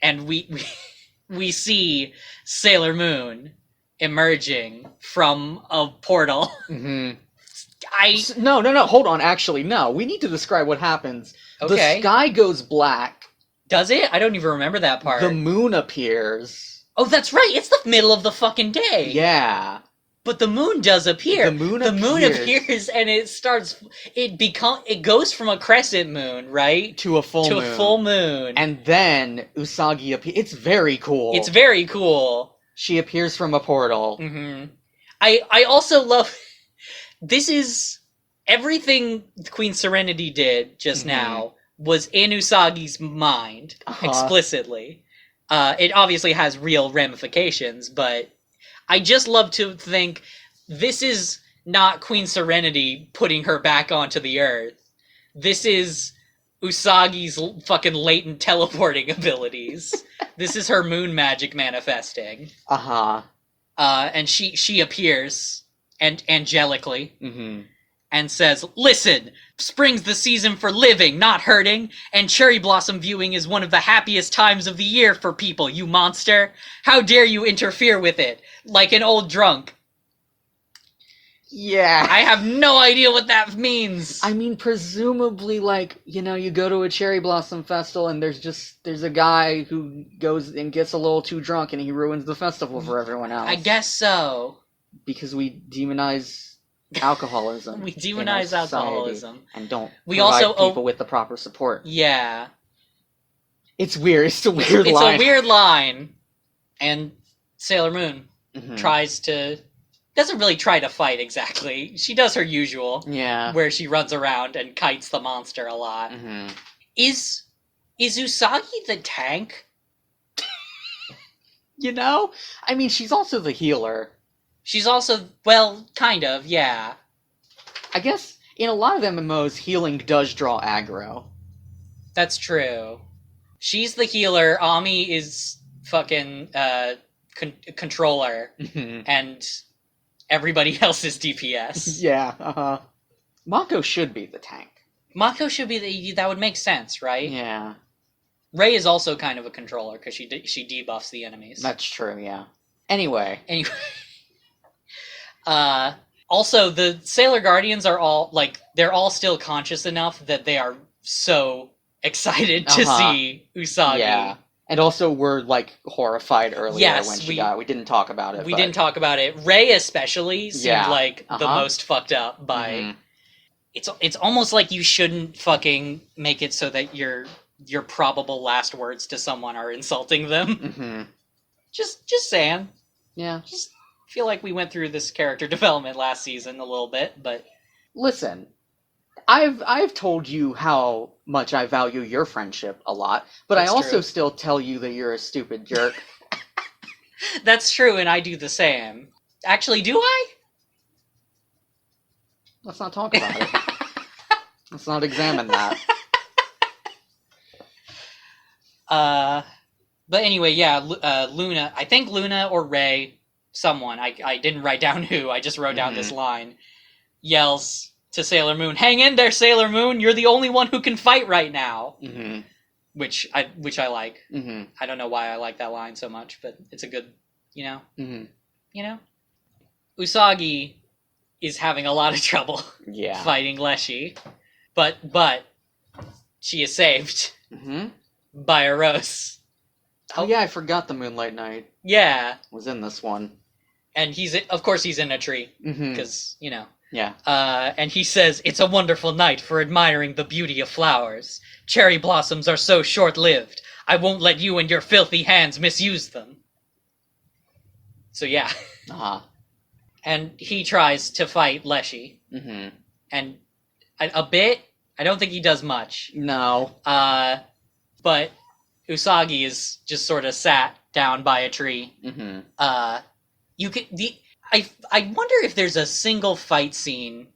And we see Sailor Moon emerging from a portal. Mm-hmm. No. No, hold on, actually, no. We need to describe what happens. Okay. The sky goes black. Does it? I don't even remember that part. The moon appears. Oh, that's right. It's the middle of the fucking day. Yeah. But the moon does appear. The moon appears and it goes from a crescent moon, right? To a full moon. A full moon. And then Usagi appears. It's very cool. It's very cool. She appears from a portal. hmm I also love this is everything Queen Serenity did just Mhm. now was in Usagi's mind Uh-huh. explicitly. It obviously has real ramifications, but I just love to think this is not Queen Serenity putting her back onto the earth. This is Usagi's fucking latent teleporting abilities. This is her moon magic manifesting. Uh-huh. And she appears and angelically Mm-hmm. and says, "Listen, spring's the season for living, not hurting, and cherry blossom viewing is one of the happiest times of the year for people, you monster. How dare you interfere with it, like an old drunk?" Yeah. I have no idea what that means. I mean, presumably, like, you go to a cherry blossom festival and there's a guy who goes and gets a little too drunk and he ruins the festival for everyone else. I guess so. Because we demonize alcoholism. We in our demonize society alcoholism. and don't We provide also people with the proper support. Yeah. It's weird. It's a weird It's line. a weird line. And Sailor Moon Mhm. doesn't really try to fight exactly. She does her usual, Yeah. where she runs around and kites the monster a lot. Mm-hmm. Is Usagi the tank? You know? I mean, she's also the healer. She's also, well, kind of, yeah. I guess in a lot of MMOs, healing does draw aggro. That's true. She's the healer, Ami is fucking, controller, and everybody else is DPS. Yeah, uh-huh. Mako should be the tank. Mako should be that would make sense, right? Yeah. Rei is also kind of a controller, because she debuffs the enemies. That's true, yeah. Anyway. Also, the Sailor Guardians are all, like, they're all still conscious enough that they are so excited to see Usagi. Yeah. And also we're, like, horrified earlier Yes, when she got... We didn't talk about it. We didn't talk about it. Rei especially seemed like the most fucked up by... Mm-hmm. It's almost like you shouldn't fucking make it so that your probable last words to someone are insulting them. Mm-hmm. Just saying. Yeah. Just feel like we went through this character development last season a little bit, but... Listen, I've told you how much I value your friendship a lot, but that's I also true. Still tell you that you're a stupid jerk. That's true, and I do the same. Actually, do I? Let's not talk about it. Let's not examine that. But anyway, yeah, Luna, I think Luna or Rei, someone, I didn't write down who, I just wrote down this line, yells to Sailor Moon, "Hang in there, Sailor Moon, you're the only one who can fight right now." Mm-hmm. Which I like. Mm-hmm. I don't know why I like that line so much, but it's a good, you know? Mm-hmm. You know? Usagi is having a lot of trouble fighting Leshy, but she is saved by a Rose. Oh yeah, I forgot the Moonlight Knight. Yeah, was in this one, and he's in a tree because you know. Yeah. And he says, "It's a wonderful night for admiring the beauty of flowers. Cherry blossoms are so short-lived. I won't let you and your filthy hands misuse them." So yeah. Uh-huh. And he tries to fight Leshy. Mm-hmm. And a bit. I don't think he does much. No. But Usagi is just sort of sat down by a tree. Mm-hmm. I wonder if there's a single fight scene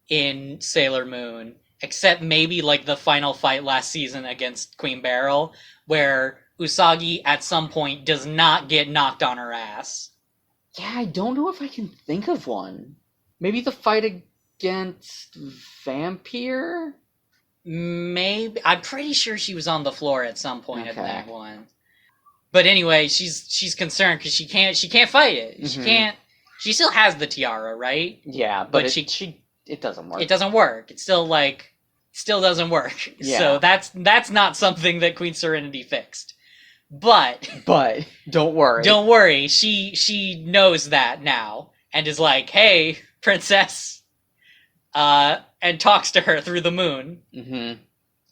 in Sailor Moon, except maybe like the final fight last season against Queen Beryl, where Usagi at some point does not get knocked on her ass. Yeah, I don't know if I can think of one. Maybe the fight against Vampire? Maybe. I'm pretty sure she was on the floor at some point in that one. But anyway, she's concerned because she can't fight it. Mm-hmm. She can't. She still has the tiara, right? Yeah, but it doesn't work. It doesn't work. It's still still doesn't work. Yeah. So that's not something that Queen Serenity fixed. But don't worry. Don't worry. She knows that now and is like, "Hey, princess," and talks to her through the moon,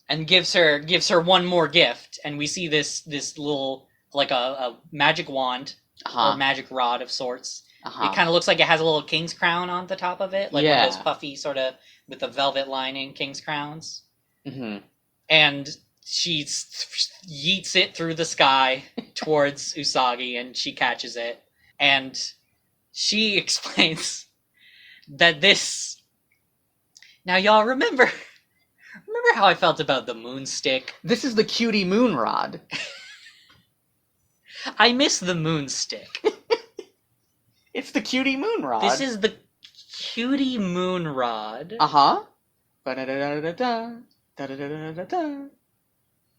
and gives her one more gift. And we see this little like a magic wand or magic rod of sorts. It kind of looks like it has a little king's crown on the top of it, like one of those puffy sort of with the velvet lining king's crowns. Mm-hmm. And she yeets it through the sky towards Usagi, and she catches it. And she explains that this... Now, y'all remember how I felt about the moon stick? This is the cutie moon rod. I miss the moon stick. It's the cutie moon rod. This is the cutie moon rod. Uh-huh.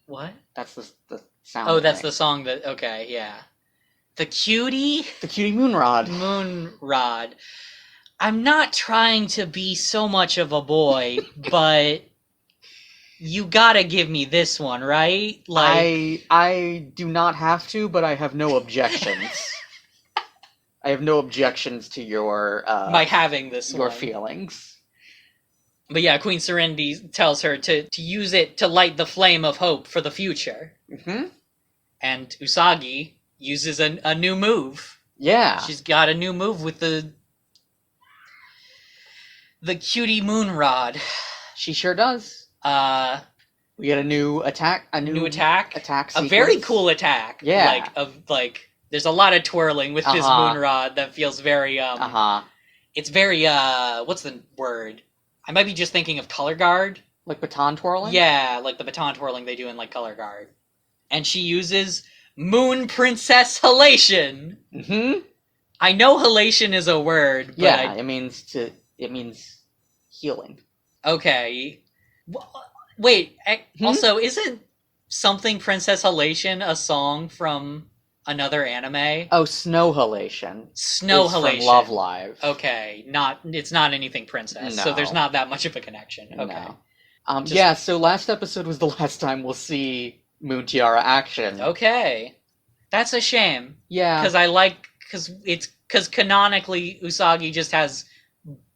What? That's the sound. Oh, that's the song that... Okay, yeah. The cutie moon rod. Moon rod. I'm not trying to be so much of a boy, but you gotta give me this one, right? Like I do not have to, but I have no objections. I have no objections to your my having this your one. Feelings. But yeah, Queen Serenity tells her to use it to light the flame of hope for the future. Mm-hmm. And Usagi uses a new move. Yeah. She's got a new move with the cutie moon rod. She sure does. We get a new attack. Attack sequence. A very cool attack. Yeah. There's There's a lot of twirling with this moon rod that feels very it's very what's the word? I might be just thinking of Color Guard. Like baton twirling? Yeah, like the baton twirling they do in like Color Guard. And she uses Moon Princess Halation. Mm-hmm. I know halation is a word, but yeah, it means healing. Okay. Wait, also, isn't Something Princess Halation a song from another anime? Oh, Snow Halation. Snow Halation. From Love Live. Okay, it's not anything princess, so there's not that much of a connection. Okay. No. Yeah, so last episode was the last time we'll see Moon Tiara action. Okay. That's a shame. Yeah. Because canonically Usagi just has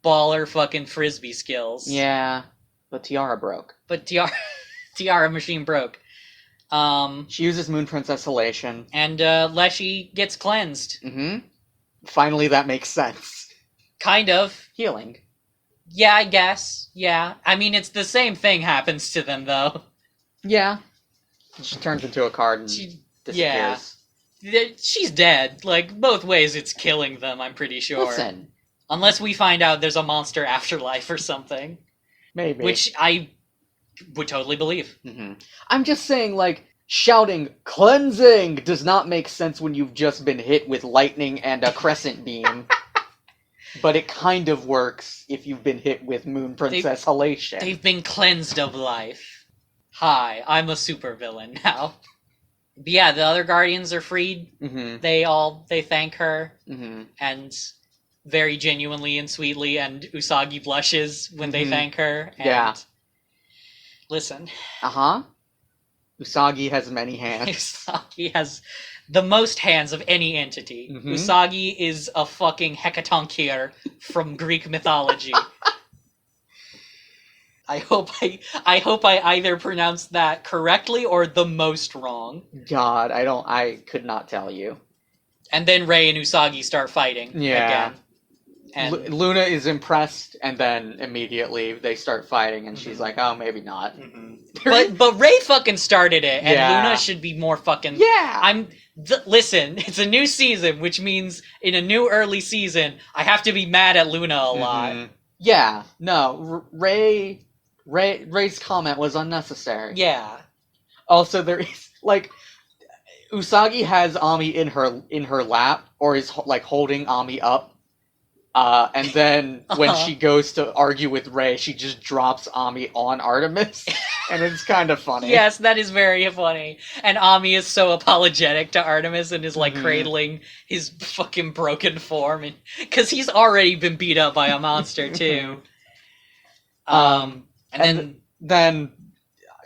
baller fucking frisbee skills. Yeah, but Tiara broke. But Tiara machine broke. She uses Moon Princess Halation. And Leshy gets cleansed. Mm-hmm. Finally, that makes sense. Kind of. Healing. Yeah, I guess. Yeah. I mean, it's the same thing happens to them, though. Yeah. She turns into a card and disappears. Yeah. She's dead. Like, both ways it's killing them, I'm pretty sure. Listen. Unless we find out there's a monster afterlife or something. Maybe. Which I would totally believe. Mm-hmm. I'm just saying, like, shouting, "Cleansing!" does not make sense when you've just been hit with lightning and a crescent beam. But it kind of works if you've been hit with Moon Princess Halation. They've been cleansed of life. Hi, I'm a supervillain now. But yeah, the other Guardians are freed. Mm-hmm. They thank her. Mm-hmm. And very genuinely and sweetly, and Usagi blushes when they thank her. And yeah. Listen. Uh-huh. Usagi has many hands. Usagi has the most hands of any entity. Mm-hmm. Usagi is a fucking hecatoncheir from Greek mythology. I hope I either pronounced that correctly or the most wrong. God, I could not tell you. And then Rei and Usagi start fighting again. And Luna is impressed, and then immediately they start fighting, and she's like, "Oh, maybe not." Mm-hmm. But Rei fucking started it, and Luna should be more fucking. Yeah. Listen, it's a new season, which means in a new early season, I have to be mad at Luna a lot. Yeah. No, Rei's comment was unnecessary. Yeah. Also, there is like Usagi has Ami in her lap, or is like holding Ami up. And then when she goes to argue with Rei, she just drops Ami on Artemis, and it's kind of funny. Yes, that is very funny. And Ami is so apologetic to Artemis and is like cradling his fucking broken form, because he's already been beat up by a monster too. And then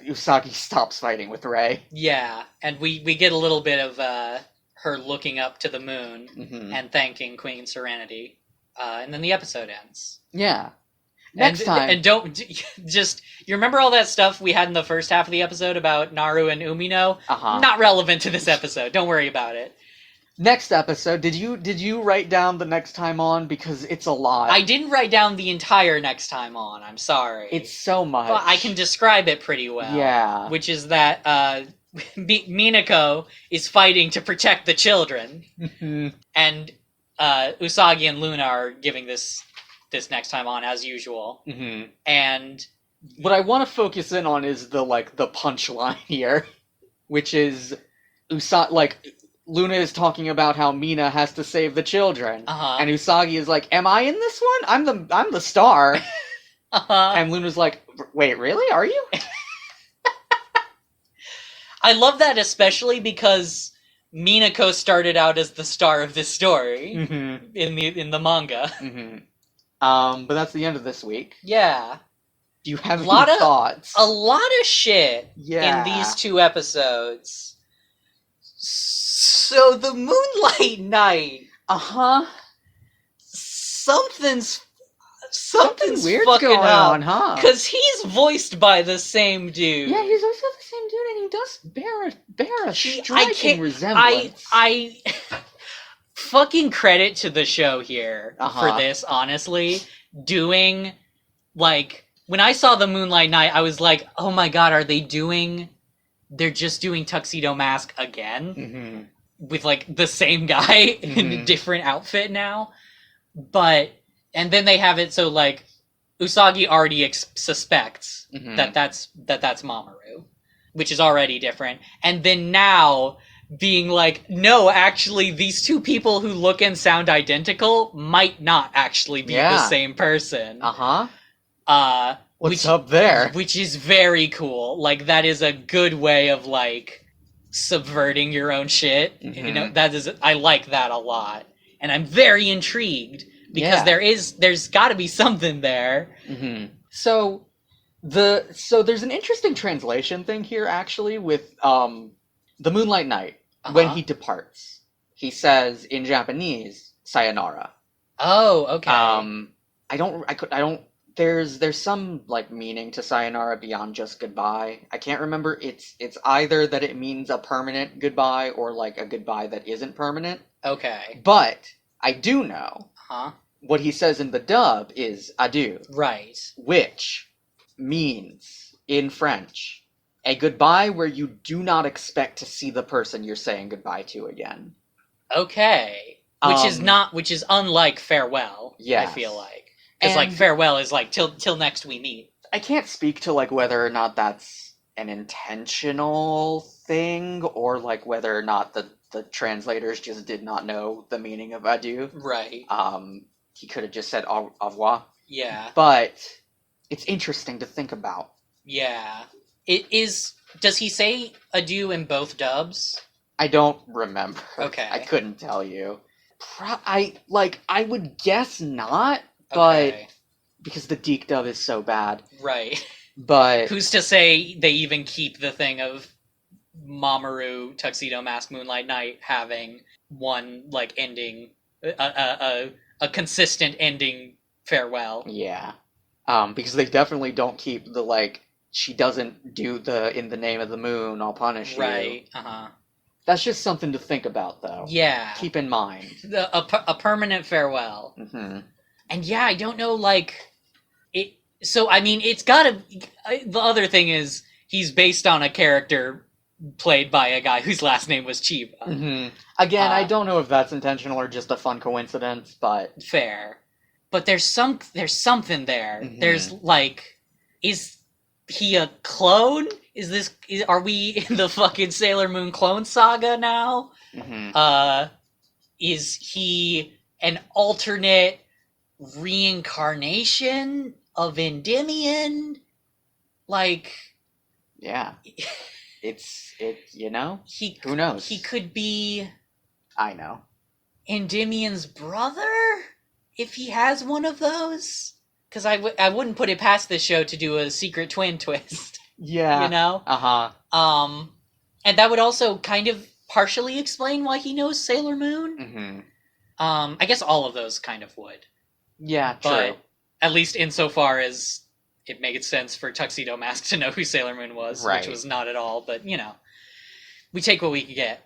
Usagi stops fighting with Rei. Yeah, and we get a little bit of her looking up to the moon and thanking Queen Serenity. And then the episode ends. Yeah. Next time. And you remember all that stuff we had in the first half of the episode about Naru and Umino? Not relevant to this episode. Don't worry about it. Next episode, did you write down the next time on? Because it's a lot. I didn't write down the entire next time on. I'm sorry. It's so much. But I can describe it pretty well. Yeah. Which is that Minako is fighting to protect the children. And Usagi and Luna are giving this next time on as usual. And what I want to focus in on is the punchline here, which is Luna is talking about how Mina has to save the children, and Usagi is like, "Am I in this one? I'm the star." And Luna's like, "Wait, really? Are you?" I love that especially because Minako started out as the star of this story in the manga. But that's the end of this week. Yeah. Do you have any thoughts? A lot of shit in these 2 episodes. So the Moonlight Knight. Something's weird's fucking going up, on, huh? Because he's voiced by the same dude. Yeah, he's also the same dude, and he does bear a striking resemblance. I fucking credit to the show here for this, honestly. Doing, when I saw the Moonlight Knight, I was like, oh my god, they're just doing Tuxedo Mask again? with like the same guy in a different outfit now. And then they have it so like Usagi already suspects that that's Mamoru, which is already different. And then now being like, no, actually, these two people who look and sound identical might not actually be the same person. What's up there? Which is very cool. Like, that is a good way of, like, subverting your own shit. You know, I like that a lot. And I'm very intrigued, because there's gotta be something there. So there's an interesting translation thing here, actually, with, the Moonlight Knight. When he departs, he says in Japanese, sayonara. Oh, okay. I don't, there's some, like, meaning to sayonara beyond just goodbye. I can't remember. It's either that it means a permanent goodbye or, like, a goodbye that isn't permanent. Okay. But I do know what he says in the dub is adieu. Right. Which means, in French, a goodbye where you do not expect to see the person you're saying goodbye to again. Okay. Which is unlike farewell, I feel like. Because, like, farewell is like, till next we meet. I can't speak to, like, whether or not that's an intentional thing, or, like, whether or not the translators just did not know the meaning of adieu. Right. He could have just said au revoir. Yeah. But it's interesting to think about. Yeah. Does he say adieu in both dubs? I don't remember. Okay. I couldn't tell you. I would guess not, but because the Deke dub is so bad. Right. But who's to say they even keep the thing of Mamoru, Tuxedo Mask, Moonlight Knight having one, like, ending, a consistent ending farewell. Yeah. Because they definitely don't keep the, like, she doesn't do the in the name of the moon, I'll punish you. Right, That's just something to think about, though. Yeah. Keep in mind. A permanent farewell. And yeah, I don't know, like, it. So, I mean, it's gotta. The other thing is, he's based on a character played by a guy whose last name was Chiba. Again, I don't know if that's intentional or just a fun coincidence, but fair. But there's something there. There's, like, is he a clone? Are we in the fucking Sailor Moon clone saga now? Is he an alternate reincarnation of Endymion? Like, yeah. You know? Who knows? He could be... I know. Endymion's brother? If he has one of those? Because I wouldn't put it past this show to do a secret twin twist. Yeah. You know? And that would also kind of partially explain why he knows Sailor Moon. I guess all of those kind of would. Yeah, true. But at least insofar as it made sense for Tuxedo Mask to know who Sailor Moon was, which was not at all, but, you know. We take what we can get.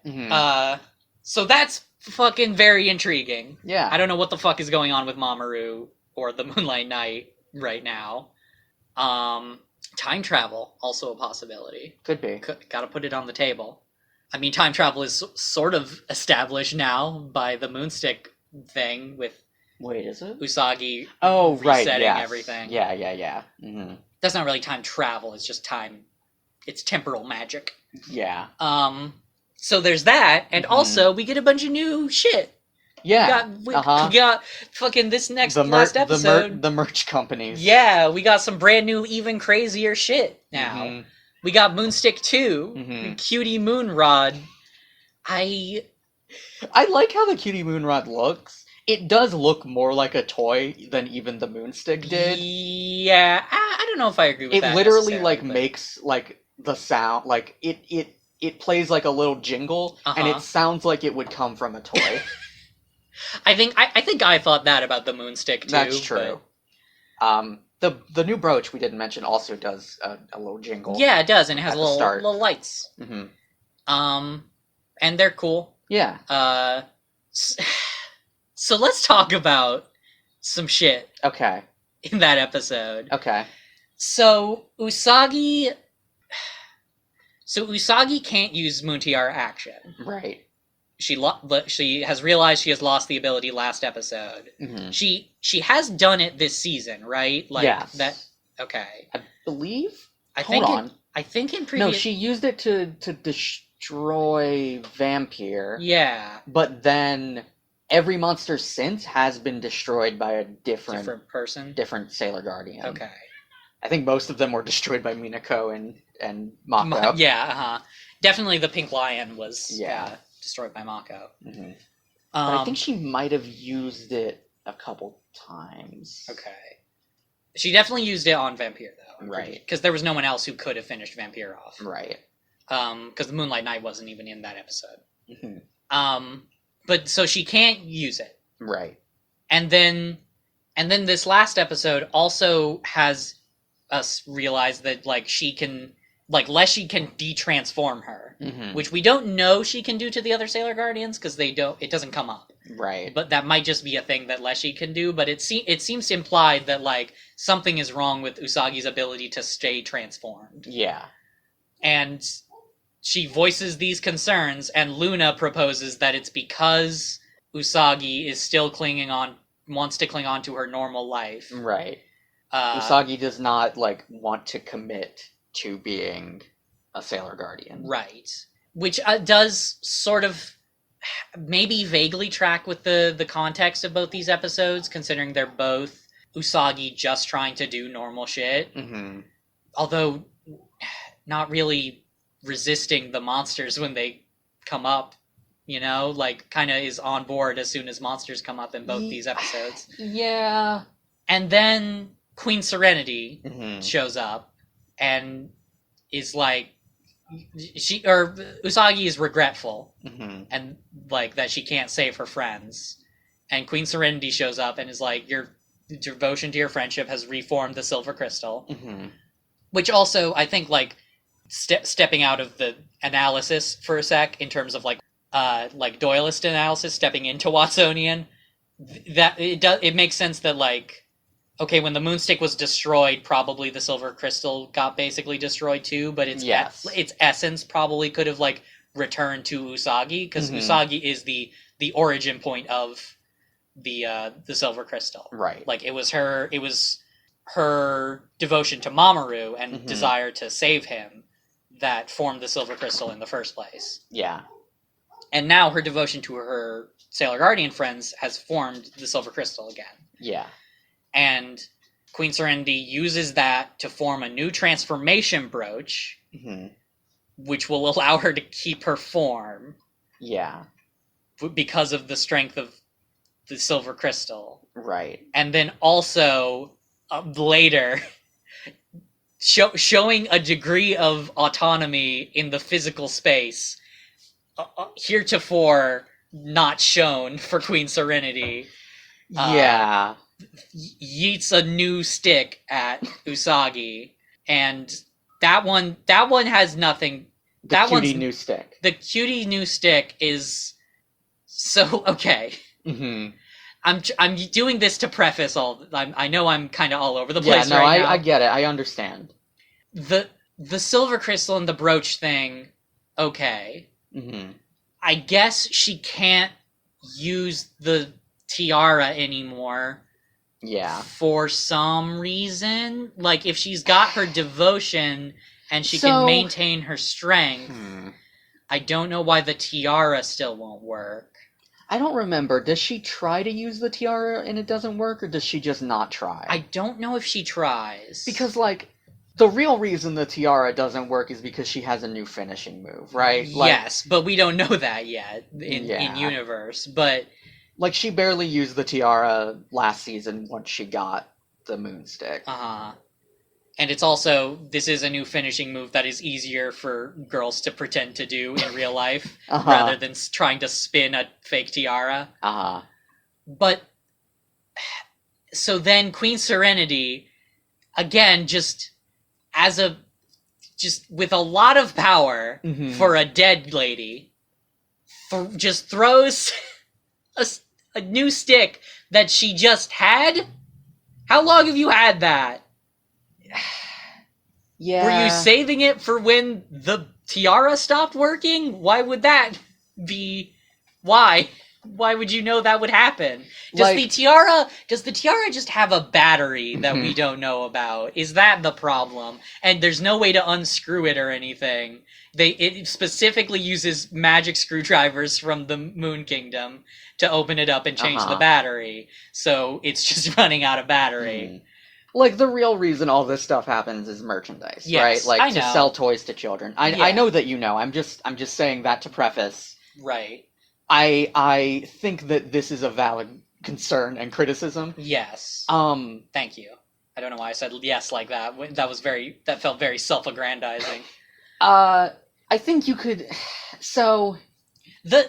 So that's fucking very intriguing. Yeah. I don't know what the fuck is going on with Mamoru or the Moonlight Knight right now. Time travel, also a possibility. Could be. Gotta put it on the table. I mean, time travel is sort of established now by the Moonstick thing with... Wait, is it? Usagi resetting everything. Yeah. That's not really time travel, it's just time... It's temporal magic. Yeah. So there's that, and also we get a bunch of new shit. Yeah. We got fucking this last episode. The merch companies. Yeah, we got some brand new, even crazier shit now. We got Moonstick 2, Cutie Moonrod. I like how the Cutie Moonrod looks. It does look more like a toy than even the Moonstick did. Yeah, I don't know if I agree with that. It literally, like, makes, like, the sound, like, it plays like a little jingle, and it sounds like it would come from a toy. I think I thought that about the Moonstick too. That's true. But... The new brooch we didn't mention also does a little jingle. Yeah, it does, and it has little lights. And they're cool. Yeah. So let's talk about some shit. Okay. In that episode. Okay. So Usagi can't use Moon Tiara action. Right. she has realized she has lost the ability last episode. Mhm. She has done it this season, right? Like Yes. that. Okay. I believe. I Hold think on. I think in No, previous. she used it to destroy Vampire. Yeah. But then every monster since has been destroyed by a Different person. different Sailor Guardian. Okay. I think most of them were destroyed by Minako and Mako. Yeah. Definitely the Pink Lion was Yeah. destroyed by Mako. Mm-hmm. But I think she might have used it a couple times. Okay. She definitely used it on Vampire, though. Right. Because there was no one else who could have finished Vampire off. Right. Because the Moonlight Knight wasn't even in that episode. Mm-hmm. But so she can't use it. Right. And then this last episode also has us realize that, like, she can... Like, Leshy can de-transform her. Mm-hmm. Which we don't know she can do to the other Sailor Guardians, because it doesn't come up. Right. But that might just be a thing that Leshy can do, but it seems implied that, like, something is wrong with Usagi's ability to stay transformed. Yeah. And she voices these concerns, and Luna proposes that it's because Usagi is still wants to cling on to her normal life. Right. Usagi does not, like, want to commit to being a Sailor Guardian. Right. Which does sort of maybe vaguely track with the context of both these episodes, considering they're both Usagi just trying to do normal shit. Mm-hmm. Although not really resisting the monsters when they come up, like kind of is on board as soon as monsters come up in both these episodes. Yeah. And then Queen Serenity Mm-hmm. shows up and is like, Usagi is regretful, Mm-hmm. and like that she can't save her friends, and Queen Serenity shows up and is like, your devotion to your friendship has reformed the Silver Crystal. Mm-hmm. Which also, I think, like, stepping out of the analysis for a sec, in terms of like Doyleist analysis, stepping into Watsonian, that it makes sense that, like, okay, when the Moonstick was destroyed, probably the Silver Crystal got basically destroyed too, but its essence probably could have, like, returned to Usagi, because Mm-hmm. Usagi is the origin point of the Silver Crystal. Right. Like, it was her devotion to Mamoru and Mm-hmm. desire to save him that formed the Silver Crystal in the first place. Yeah. And now her devotion to her Sailor Guardian friends has formed the Silver Crystal again. Yeah. And Queen Serenity uses that to form a new transformation brooch, Mm-hmm. which will allow her to keep her form. Yeah. Because of the strength of the Silver Crystal. Right. And then also, later, showing a degree of autonomy in the physical space, heretofore not shown for Queen Serenity. Yeah. Yeets a new stick at Usagi, and that one has nothing. The cutie new stick. The cutie new stick is so okay. Mm-hmm. I'm doing this to preface all. I know I'm kind of all over the place. Yeah, no, right now. I get it. I understand. The Silver Crystal and the brooch thing. Okay. Mm-hmm. I guess she can't use the tiara anymore. Yeah. For some reason, like if she's got her devotion and she can maintain her strength, I don't know why the tiara still won't work. I don't remember. Does she try to use the tiara and it doesn't work, or does she just not try? I don't know if she tries. Because, like, the real reason the tiara doesn't work is because she has a new finishing move, right? Like, yes, but we don't know that yet in universe. But like, she barely used the tiara last season once she got the Moonstick. And it's also, this is a new finishing move that is easier for girls to pretend to do in real life, rather than trying to spin a fake tiara. But, so then Queen Serenity, again, just with a lot of power for a dead lady, just throws a new stick that she just had? How long have you had that? Yeah. Were you saving it for when the tiara stopped working? Why would that be Why? Why would you know that would happen? Does the tiara just have a battery that we don't know about? Is that the problem? And there's no way to unscrew it or anything. It specifically uses magic screwdrivers from the Moon Kingdom to open it up and change the battery. So it's just running out of battery. Like, the real reason all this stuff happens is merchandise, Yes, right? Like, I to know. sell toys to children. I know that you know. I'm just saying that to preface. Right. I think that this is a valid concern and criticism. Yes. Thank you. I don't know why I said yes like that. That felt very self-aggrandizing. I think you could. So the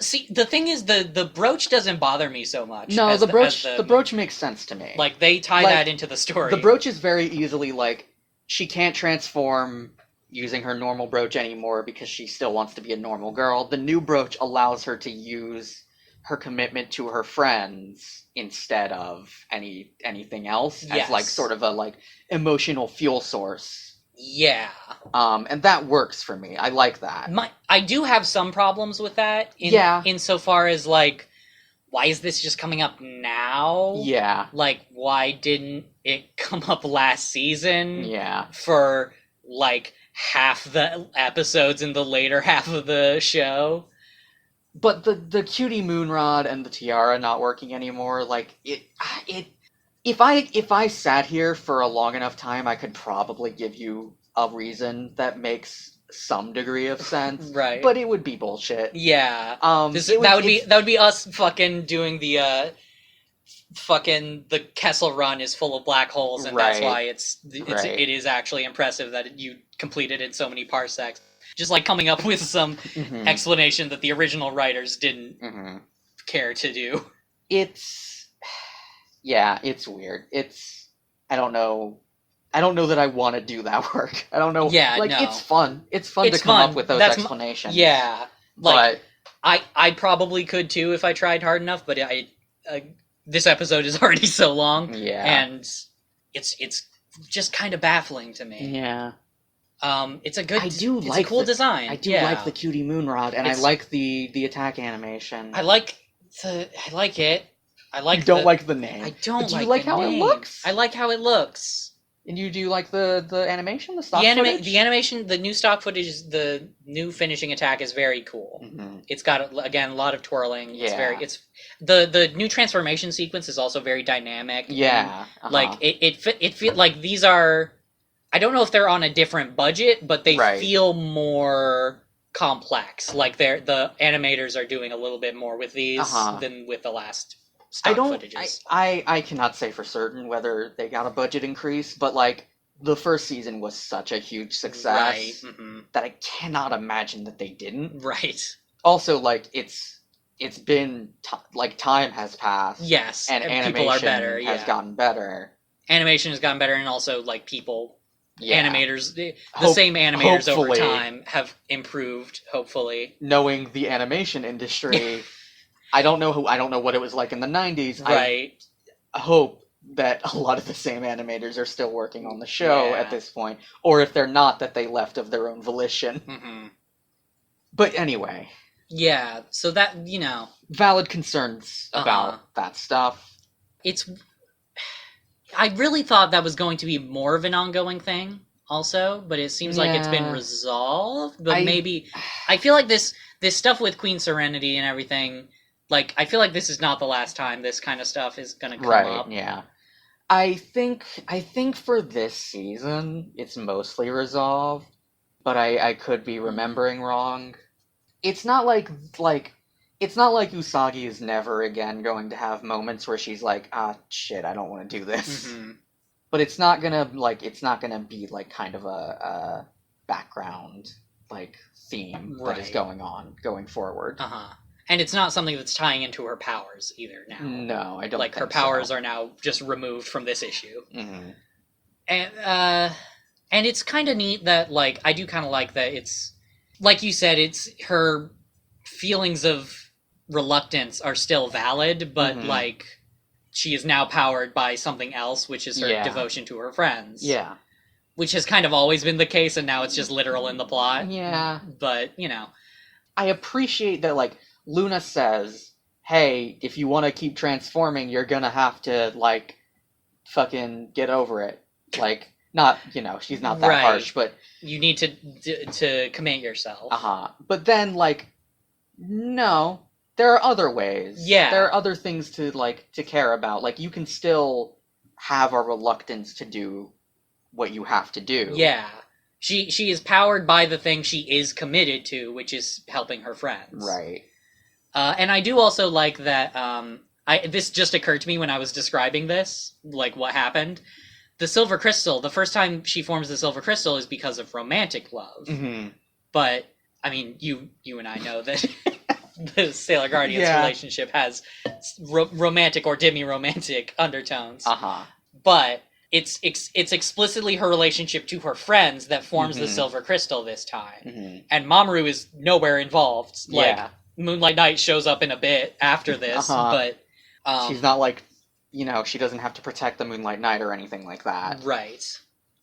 thing is the brooch doesn't bother me so much. no, the brooch makes sense to me. Like, they tie that into the story. The brooch is very easily like, she can't transform using her normal brooch anymore because she still wants to be a normal girl. The new brooch allows her to use her commitment to her friends instead of anything else as like sort of a like emotional fuel source. Yeah. And that works for me. I like that. I do have some problems with that insofar as like, why is this just coming up now? Yeah. Like, why didn't it come up last season? Yeah. For like half the episodes in the later half of the show. But the cutie Moonrod and the tiara not working anymore, like if I sat here for a long enough time, I could probably give you a reason that makes some degree of sense. Right. But it would be bullshit. Yeah. That would be us fucking doing the the Kessel Run is full of black holes, and that's why it is actually impressive that you completed in so many parsecs. Just like coming up with some explanation that the original writers didn't care to do. It's weird. I don't know that I want to do that work. I don't know. Yeah, like, no. It's fun. It's fun to come up with those explanations. Yeah, like, but I probably could too if I tried hard enough. But this episode is already so long. Yeah, and it's just kind of baffling to me. Yeah. It's a cool design. I do like the cutie Moonrod, and I like the attack animation. I like it. You don't like the name. I don't. But do you like how it looks? I like how it looks. And you do like the animation, the stock footage? The animation, the new stock footage, the new finishing attack is very cool. It's got, again, a lot of twirling. Yeah. The new transformation sequence is also very dynamic. Yeah. Like it feel like these are, I don't know if they're on a different budget, but they feel more complex. Like the animators are doing a little bit more with these than with the last stock footages. I cannot say for certain whether they got a budget increase, but like the first season was such a huge success that I cannot imagine that they didn't. Right. Also, like it's been like time has passed. Yes, and animation people are better. Has gotten better. Animation has gotten better, and also like animators, the same animators over time have improved. Hopefully, knowing the animation industry. I don't know what it was like in the 90s. Right. I hope that a lot of the same animators are still working on the show at this point. Or if they're not, that they left of their own volition. But anyway. Yeah, so that, valid concerns about that stuff. I really thought that was going to be more of an ongoing thing also, but it seems like it's been resolved. But maybe... I feel like this stuff with Queen Serenity and everything... Like, I feel like this is not the last time this kind of stuff is going to come up. Right, yeah. I think for this season, it's mostly resolved, but I could be remembering wrong. It's not like Usagi is never again going to have moments where she's like, shit, I don't want to do this. But it's not gonna be like kind of a background like theme that is going forward. And it's not something that's tying into her powers either now. No, I don't like think her powers are now just removed from this issue. And it's kind of neat that, like, I do kind of like that it's, like you said, it's her feelings of reluctance are still valid, but like she is now powered by something else, which is her devotion to her friends. Yeah. Which has kind of always been the case, and now it's just literal in the plot. Yeah. But, I appreciate that, like, Luna says, hey, if you want to keep transforming, you're gonna have to, like, fucking get over it. Like, not, she's not that Right. harsh, but... You need to commit yourself. Uh-huh. But then, like, no, there are other ways. Yeah. There are other things to care about. Like, you can still have a reluctance to do what you have to do. Yeah. She is powered by the thing she is committed to, which is helping her friends. Right. And I do also like that, this just occurred to me when I was describing this, like what happened. The Silver Crystal, the first time she forms the Silver Crystal is because of romantic love. Mm-hmm. But, I mean, you and I know that the Sailor Guardian's relationship has romantic or demi-romantic undertones. Uh-huh. But it's explicitly her relationship to her friends that forms the Silver Crystal this time. Mm-hmm. And Mamoru is nowhere involved. Like, Yeah. Moonlight Knight shows up in a bit after this, but... she's not like, she doesn't have to protect the Moonlight Knight or anything like that. Right.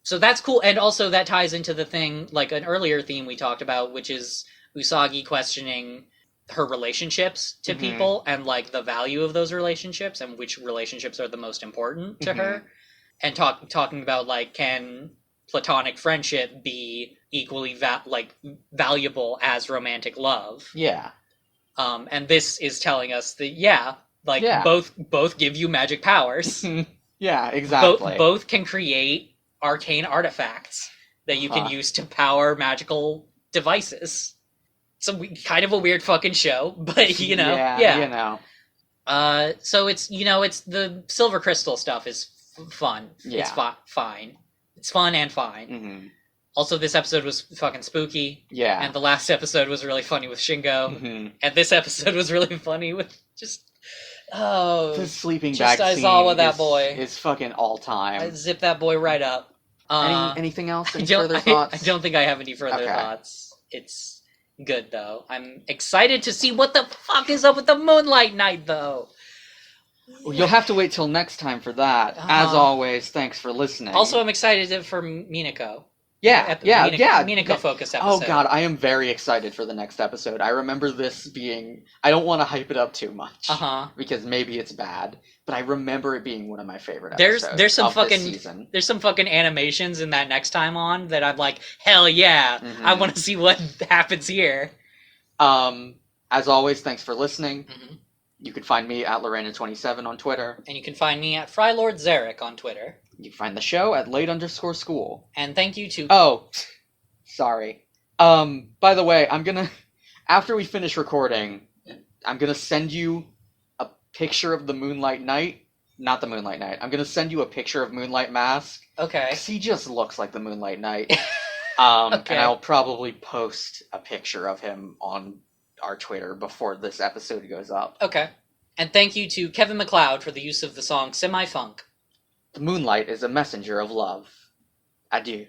So that's cool, and also that ties into the thing, like an earlier theme we talked about, which is Usagi questioning her relationships to people, and like the value of those relationships, and which relationships are the most important to her, and talking about, like, can platonic friendship be equally valuable as romantic love? Yeah. And this is telling us that, both give you magic powers. Yeah, exactly. Both can create arcane artifacts that you can use to power magical devices. So kind of a weird fucking show, but Yeah. So it's it's the Silver Crystal stuff is fun. Yeah. It's fine. It's fun and fine. Mm-hmm. Also, this episode was fucking spooky. Yeah. And the last episode was really funny with Shingo. Mm-hmm. And this episode was really funny with just... Oh, the sleeping just bag Aizawa, scene that boy. is fucking all time. I zipped that boy right up. Anything else? Any further thoughts? I don't think I have any further thoughts. It's good, though. I'm excited to see what the fuck is up with the Moonlight Knight, though. Well, you'll have to wait till next time for that. As always, thanks for listening. Also, I'm excited for Minako. Yeah. Minako-focused episode. Oh god, I am very excited for the next episode. I remember this being... I don't want to hype it up too much. Because maybe it's bad. But I remember it being one of my favorite episodes there's some of fucking this season. There's some fucking animations in that next time on that I'm like, hell yeah! I want to see what happens here. As always, thanks for listening. You can find me at Lorena27 on Twitter. And you can find me at Frylord Zarek on Twitter. You can find the show at late_school. And thank you to... Oh, sorry. By the way, I'm gonna... After we finish recording, I'm gonna send you a picture of the Moonlight Knight. Not the Moonlight Knight. I'm gonna send you a picture of Moonlight Mask. Okay. Because he just looks like the Moonlight Knight. And I'll probably post a picture of him on our Twitter before this episode goes up. Okay. And thank you to Kevin MacLeod for the use of the song Semi-Funk. The moonlight is a messenger of love. Adieu.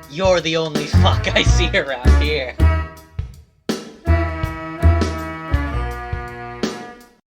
You're the only fuck I see around here.